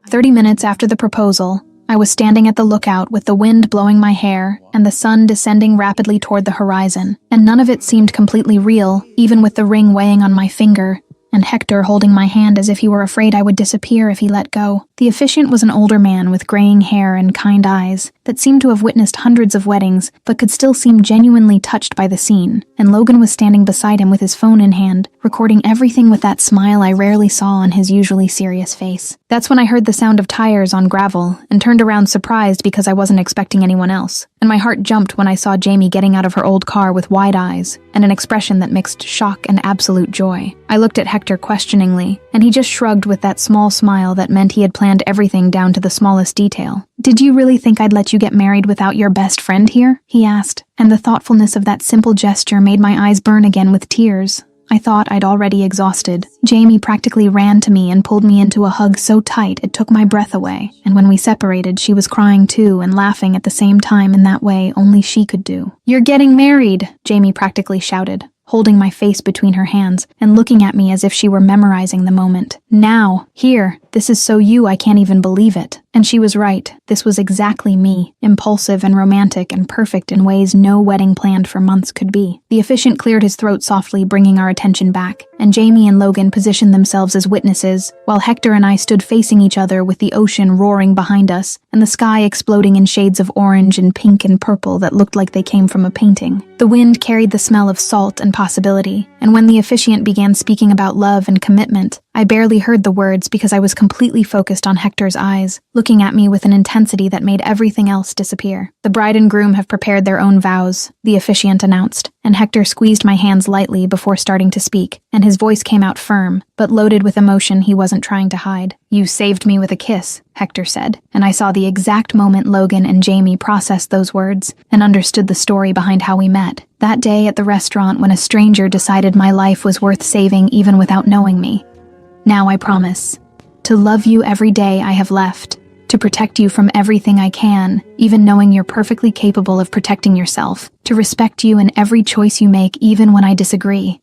30 minutes after the proposal, I was standing at the lookout with the wind blowing my hair and the sun descending rapidly toward the horizon, and none of it seemed completely real, even with the ring weighing on my finger, and Hector holding my hand as if he were afraid I would disappear if he let go. The officiant was an older man with graying hair and kind eyes that seemed to have witnessed hundreds of weddings, but could still seem genuinely touched by the scene, and Logan was standing beside him with his phone in hand, recording everything with that smile I rarely saw on his usually serious face. That's when I heard the sound of tires on gravel and turned around surprised because I wasn't expecting anyone else, and my heart jumped when I saw Jamie getting out of her old car with wide eyes and an expression that mixed shock and absolute joy. I looked at Hector questioningly, and he just shrugged with that small smile that meant he had planned everything down to the smallest detail. "Did you really think I'd let you get married without your best friend here?" he asked, and the thoughtfulness of that simple gesture made my eyes burn again with tears. I thought I'd already exhausted. Jamie practically ran to me and pulled me into a hug so tight it took my breath away, and when we separated, she was crying too and laughing at the same time in that way only she could do. "You're getting married!" Jamie practically shouted, holding my face between her hands and looking at me as if she were memorizing the moment. "Now, here, this is so you I can't even believe it." And she was right. This was exactly me, impulsive and romantic and perfect in ways no wedding planned for months could be. The officiant cleared his throat softly, bringing our attention back, and Jamie and Logan positioned themselves as witnesses, while Hector and I stood facing each other with the ocean roaring behind us and the sky exploding in shades of orange and pink and purple that looked like they came from a painting. The wind carried the smell of salt and possibility, and when the officiant began speaking about love and commitment, I barely heard the words because I was completely focused on Hector's eyes, looking at me with an intensity that made everything else disappear. "The bride and groom have prepared their own vows," the officiant announced, and Hector squeezed my hands lightly before starting to speak, and his voice came out firm, but loaded with emotion he wasn't trying to hide. "You saved me with a kiss," Hector said, and I saw the exact moment Logan and Jamie processed those words and understood the story behind how we met. That day at the restaurant when a stranger decided my life was worth saving even without knowing me. "Now I promise to love you every day I have left, to protect you from everything I can, even knowing you're perfectly capable of protecting yourself, to respect you in every choice you make even when I disagree.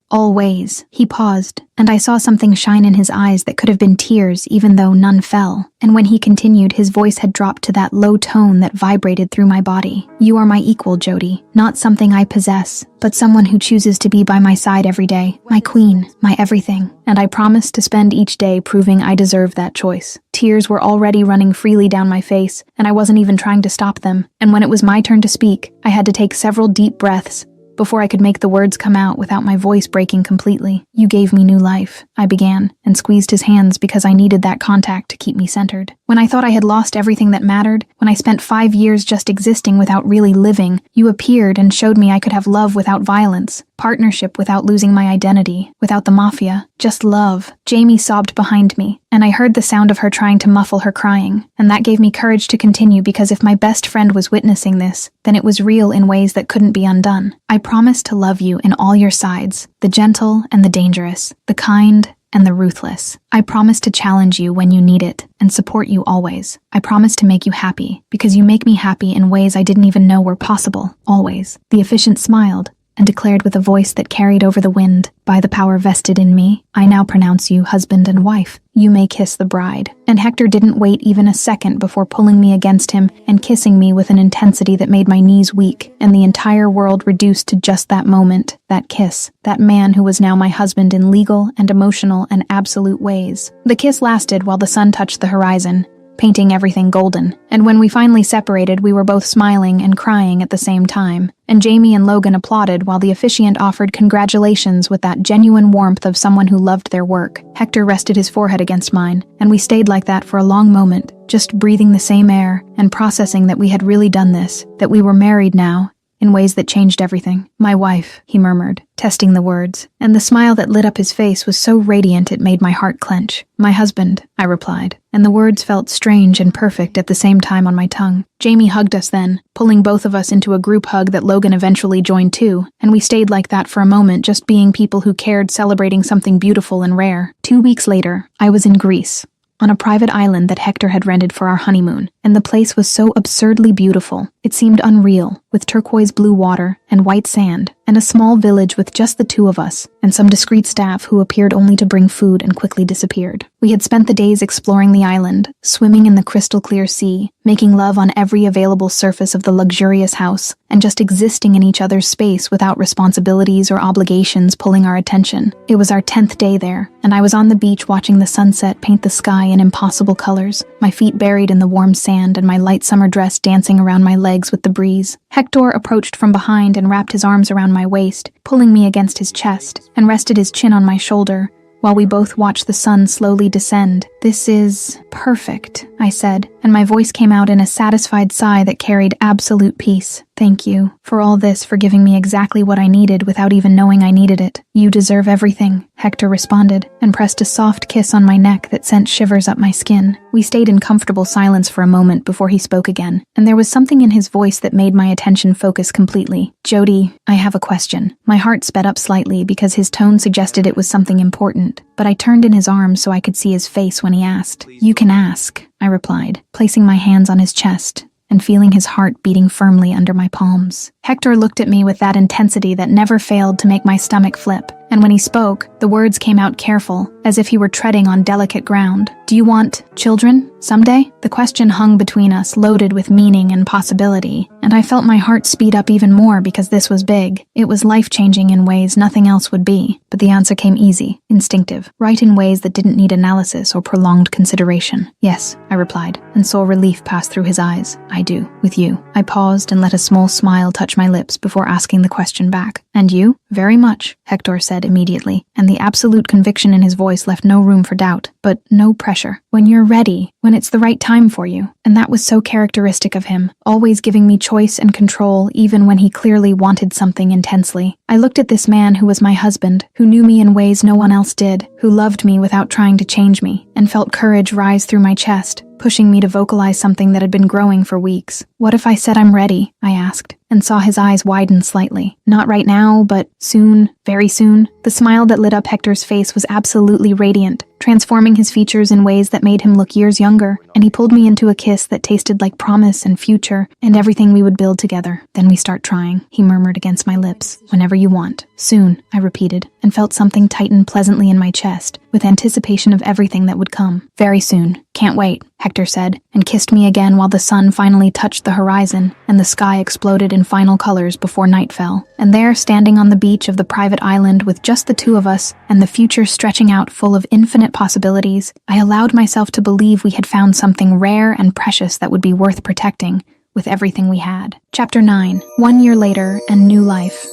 Always." He paused, and I saw something shine in his eyes that could have been tears even though none fell, and when he continued, his voice had dropped to that low tone that vibrated through my body. "You are my equal, Jody, not something I possess, but someone who chooses to be by my side every day, my queen, my everything, and I promise to spend each day proving I deserve that choice." Tears were already running freely down my face, and I wasn't even trying to stop them, and when it was my turn to speak, I had to take several deep breaths before I could make the words come out without my voice breaking completely. "You gave me new life," I began, and squeezed his hands because I needed that contact to keep me centered. "When I thought I had lost everything that mattered, when I spent 5 years just existing without really living, you appeared and showed me I could have love without violence, partnership without losing my identity, without the mafia, just love." Jamie sobbed behind me, and I heard the sound of her trying to muffle her crying, and that gave me courage to continue because if my best friend was witnessing this, then it was real in ways that couldn't be undone. "I promise to love you in all your sides, the gentle and the dangerous, the kind and the ruthless. I promise to challenge you when you need it and support you always. I promise to make you happy because you make me happy in ways I didn't even know were possible, always." The officiant smiled and declared with a voice that carried over the wind, "By the power vested in me, I now pronounce you husband and wife. You may kiss the bride." And Hector didn't wait even a second before pulling me against him and kissing me with an intensity that made my knees weak and the entire world reduced to just that moment, that kiss, that man who was now my husband in legal and emotional and absolute ways. The kiss lasted while the sun touched the horizon, painting everything golden. And when we finally separated, we were both smiling and crying at the same time. And Jamie and Logan applauded while the officiant offered congratulations with that genuine warmth of someone who loved their work. Hector rested his forehead against mine, and we stayed like that for a long moment, just breathing the same air and processing that we had really done this, that we were married now, in ways that changed everything. "My wife," he murmured, testing the words, and the smile that lit up his face was so radiant it made my heart clench. "My husband," I replied, and the words felt strange and perfect at the same time on my tongue. Jamie hugged us then, pulling both of us into a group hug that Logan eventually joined too, and we stayed like that for a moment, just being people who cared, celebrating something beautiful and rare. 2 weeks later, I was in Greece, on a private island that Hector had rented for our honeymoon, and the place was so absurdly beautiful. It seemed unreal, with turquoise blue water and white sand, and a small village with just the two of us, and some discreet staff who appeared only to bring food and quickly disappeared. We had spent the days exploring the island, swimming in the crystal clear sea, making love on every available surface of the luxurious house, and just existing in each other's space without responsibilities or obligations pulling our attention. It was our 10th day there, and I was on the beach watching the sunset paint the sky in impossible colors, my feet buried in the warm sand and my light summer dress dancing around my legs with the breeze. Hector approached from behind and wrapped his arms around my waist, pulling me against his chest, and rested his chin on my shoulder, while we both watched the sun slowly descend. "This is perfect," I said, and my voice came out in a satisfied sigh that carried absolute peace. "Thank you for all this, for giving me exactly what I needed without even knowing I needed it." "You deserve everything," Hector responded, and pressed a soft kiss on my neck that sent shivers up my skin. We stayed in comfortable silence for a moment before he spoke again, and there was something in his voice that made my attention focus completely. "Jody, I have a question." My heart sped up slightly because his tone suggested it was something important, but I turned in his arms so I could see his face when he asked. "You can ask," I replied, placing my hands on his chest and feeling his heart beating firmly under my palms. Hector looked at me with that intensity that never failed to make my stomach flip, and when he spoke, the words came out careful, as if he were treading on delicate ground. "Do you want children someday?" The question hung between us, loaded with meaning and possibility, and I felt my heart speed up even more because this was big. It was life-changing in ways nothing else would be, but the answer came easy, instinctive, right in ways that didn't need analysis or prolonged consideration. "Yes," I replied, and saw relief pass through his eyes. "I do, with you." I paused and let a small smile touch my lips before asking the question back. "And you?" "Very much," Hector said immediately, and the absolute conviction in his voice left no room for doubt, but no pressure. "When you're ready, when it's the right time for you." And that was so characteristic of him, always giving me choice and control even when he clearly wanted something intensely. I looked at this man who was my husband, who knew me in ways no one else did, who loved me without trying to change me, and felt courage rise through my chest, pushing me to vocalize something that had been growing for weeks. "What if I said I'm ready?" I asked, and saw his eyes widen slightly. "Not right now, but soon, very soon." The smile that lit up Hector's face was absolutely radiant, transforming his features in ways that made him look years younger, and he pulled me into a kiss that tasted like promise and future, and everything we would build together. "Then we start trying," he murmured against my lips. "Whenever you want." "Soon," I repeated, and felt something tighten pleasantly in my chest, with anticipation of everything that would come. "Very soon. Can't wait," Hector said, and kissed me again while the sun finally touched the horizon, and the sky exploded in final colors before night fell. And there, standing on the beach of the private island with just the two of us, and the future stretching out full of infinite possibilities, I allowed myself to believe we had found something rare and precious that would be worth protecting, with everything we had. Chapter 9. 1 year later, and new life.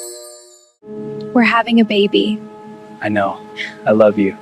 We're having a baby. I know. I love you.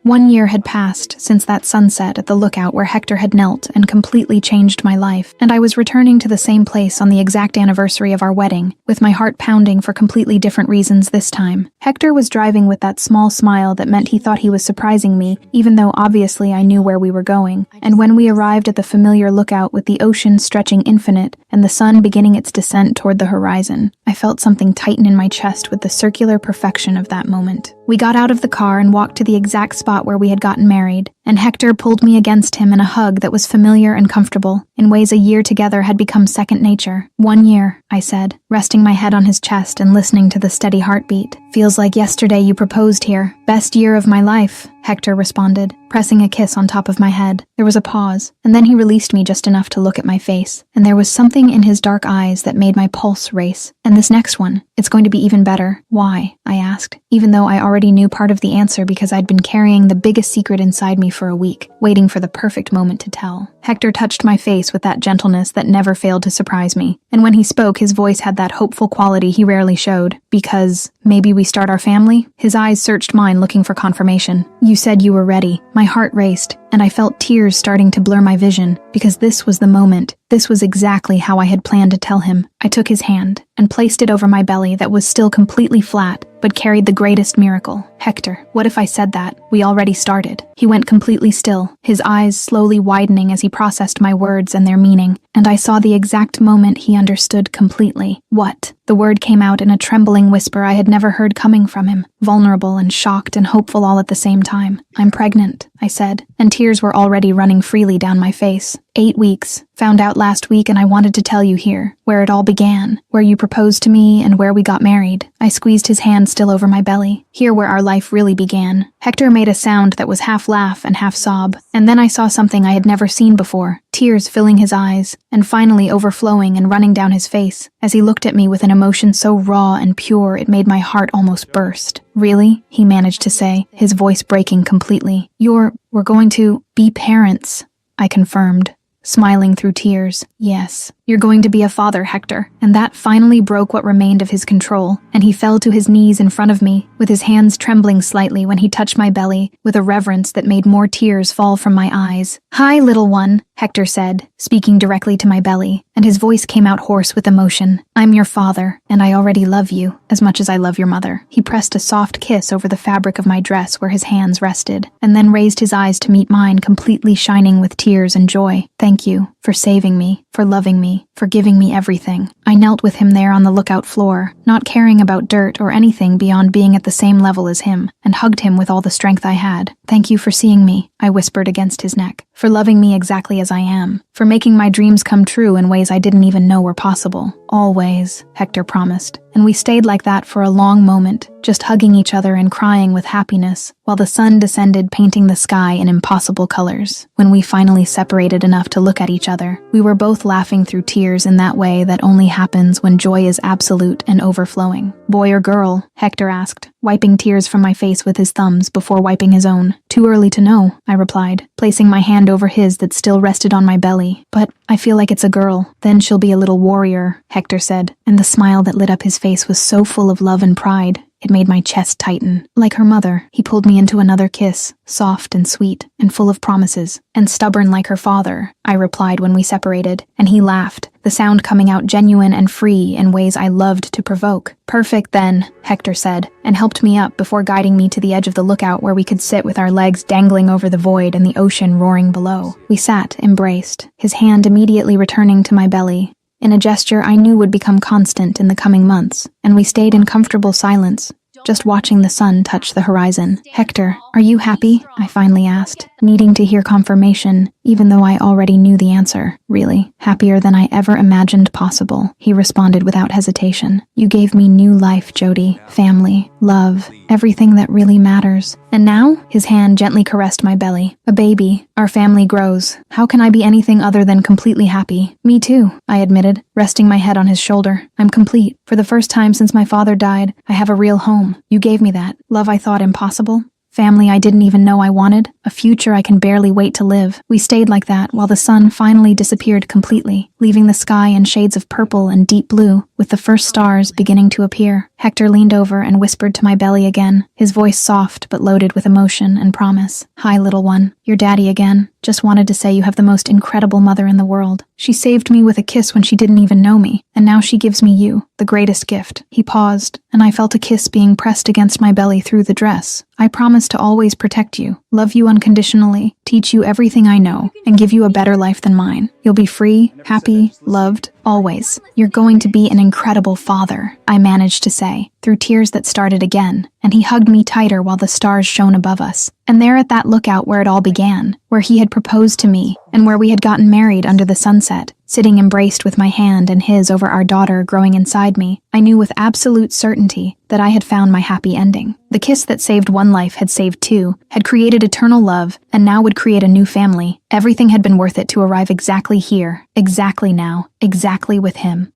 1 year had passed since that sunset at the lookout where Hector had knelt and completely changed my life, and I was returning to the same place on the exact anniversary of our wedding, with my heart pounding for completely different reasons this time. Hector was driving with that small smile that meant he thought he was surprising me, even though obviously I knew where we were going. And when we arrived at the familiar lookout with the ocean stretching infinite and the sun beginning its descent toward the horizon, I felt something tighten in my chest with the circular perfection of that moment. We got out of the car and walked to the exact spot where we had gotten married, and Hector pulled me against him in a hug that was familiar and comfortable, in ways a year together had become second nature. 1 year, I said, resting my head on his chest and listening to the steady heartbeat. "Feels like yesterday you proposed here. Best year of my life," Hector responded, pressing a kiss on top of my head. There was a pause, and then he released me just enough to look at my face, and there was something in his dark eyes that made my pulse race. And this next one, it's going to be even better. Why? I asked, even though I already knew part of the answer because I'd been carrying the biggest secret inside me for a week, waiting for the perfect moment to tell. Hector touched my face with that gentleness that never failed to surprise me, and when he spoke, his voice had that hopeful quality he rarely showed. Because maybe we start our family? His eyes searched mine looking for confirmation. You said you were ready. My heart raced, and I felt tears starting to blur my vision, because this was the moment. This was exactly how I had planned to tell him. I took his hand and placed it over my belly that was still completely flat, but carried the greatest miracle. Hector, what if I said that? We already started. He went completely still, his eyes slowly widening as he processed my words and their meaning, and I saw the exact moment he understood completely. What? The word came out in a trembling whisper I had never heard coming from him, vulnerable and shocked and hopeful all at the same time. I'm pregnant, I said, and tears were already running freely down my face. 8 weeks. Found out last week and I wanted to tell you here, where it all began, where you proposed to me and where we got married. I squeezed his hand still over my belly, here where our life really began. Hector made a sound that was half laugh and half sob, and then I saw something I had never seen before, tears filling his eyes, and finally overflowing and running down his face, as he looked at me with an emotion so raw and pure it made my heart almost burst. Really? He managed to say, his voice breaking completely. We're going to be parents, I confirmed, smiling through tears. Yes, you're going to be a father, Hector. And that finally broke what remained of his control, and he fell to his knees in front of me, with his hands trembling slightly when he touched my belly, with a reverence that made more tears fall from my eyes. Hi, little one, Hector said, speaking directly to my belly, and his voice came out hoarse with emotion. I'm your father, and I already love you, as much as I love your mother. He pressed a soft kiss over the fabric of my dress where his hands rested, and then raised his eyes to meet mine, completely shining with tears and joy. Thank you for saving me, for loving me, for giving me everything. I knelt with him there on the lookout floor, not caring about dirt or anything beyond being at the same level as him, and hugged him with all the strength I had. Thank you for seeing me, I whispered against his neck, for loving me exactly as I am, for making my dreams come true in ways I didn't even know were possible. Always, Hector promised, and we stayed like that for a long moment, just hugging each other and crying with happiness, while the sun descended, painting the sky in impossible colors. When we finally separated enough to look at each other, we were both laughing through tears in that way that only happens when joy is absolute and overflowing. Boy or girl? Hector asked, wiping tears from my face with his thumbs before wiping his own. Too early to know, I replied, placing my hand over his that still rested on my belly. But I feel like it's a girl. Then she'll be a little warrior, Hector said, and the smile that lit up his face was so full of love and pride. It made my chest tighten. Like her mother, he pulled me into another kiss, soft and sweet, and full of promises. And stubborn like her father, I replied when we separated, and he laughed, the sound coming out genuine and free in ways I loved to provoke. Perfect then, Hector said, and helped me up before guiding me to the edge of the lookout where we could sit with our legs dangling over the void and the ocean roaring below. We sat, embraced, his hand immediately returning to my belly, in a gesture I knew would become constant in the coming months, and we stayed in comfortable silence, just watching the sun touch the horizon. Hector, are you happy? I finally asked, needing to hear confirmation, even though I already knew the answer. Really, happier than I ever imagined possible, he responded without hesitation. You gave me new life, Jody. Family, love, everything that really matters. And now? His hand gently caressed my belly. A baby. Our family grows. How can I be anything other than completely happy? Me too, I admitted, resting my head on his shoulder. I'm complete. For the first time since my father died, I have a real home. You gave me that. Love I thought impossible. Family I didn't even know I wanted. A future I can barely wait to live. We stayed like that while the sun finally disappeared completely, leaving the sky in shades of purple and deep blue, with the first stars beginning to appear. Hector leaned over and whispered to my belly again, his voice soft but loaded with emotion and promise. Hi, little one. Your daddy again. Just wanted to say you have the most incredible mother in the world. She saved me with a kiss when she didn't even know me, and now she gives me you, the greatest gift. He paused, and I felt a kiss being pressed against my belly through the dress. I promise to always protect you, love you unconditionally, teach you everything I know, and give you a better life than mine. You'll be free, happy, loved, always. You're going to be an incredible father, I managed to say, through tears that started again, and he hugged me tighter while the stars shone above us. And there at that lookout where it all began, where he had proposed to me, and where we had gotten married under the sunset, sitting embraced with my hand and his over our daughter growing inside me, I knew with absolute certainty that I had found my happy ending. The kiss that saved one life had saved two, had created eternal love, and now would create a new family. Everything had been worth it to arrive exactly here, exactly now, exactly with him.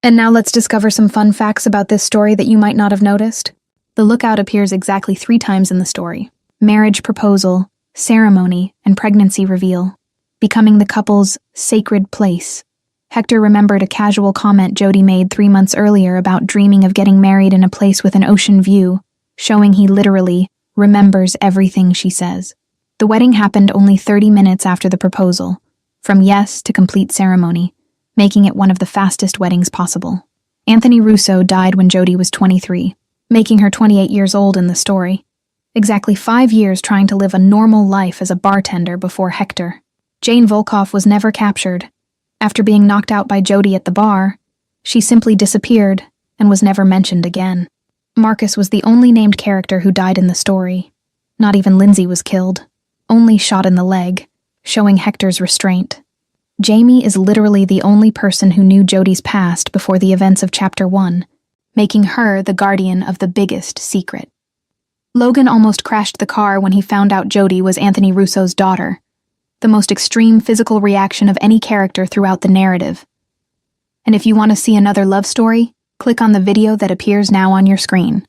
And now let's discover some fun facts about this story that you might not have noticed. The lookout appears exactly 3 times in the story: marriage proposal, ceremony, and pregnancy reveal, becoming the couple's sacred place. Hector remembered a casual comment Jody made 3 months earlier about dreaming of getting married in a place with an ocean view, showing he literally remembers everything she says. The wedding happened only 30 minutes after the proposal, from yes to complete ceremony, making it one of the fastest weddings possible. Anthony Russo died when Jody was 23, making her 28 years old in the story. Exactly 5 years trying to live a normal life as a bartender before Hector. Jane Volkoff was never captured. After being knocked out by Jody at the bar, she simply disappeared and was never mentioned again. Marcus was the only named character who died in the story. Not even Lindsay was killed, only shot in the leg, showing Hector's restraint. Jamie is literally the only person who knew Jody's past before the events of Chapter 1, making her the guardian of the biggest secret. Logan almost crashed the car when he found out Jody was Anthony Russo's daughter, the most extreme physical reaction of any character throughout the narrative. And if you want to see another love story, click on the video that appears now on your screen.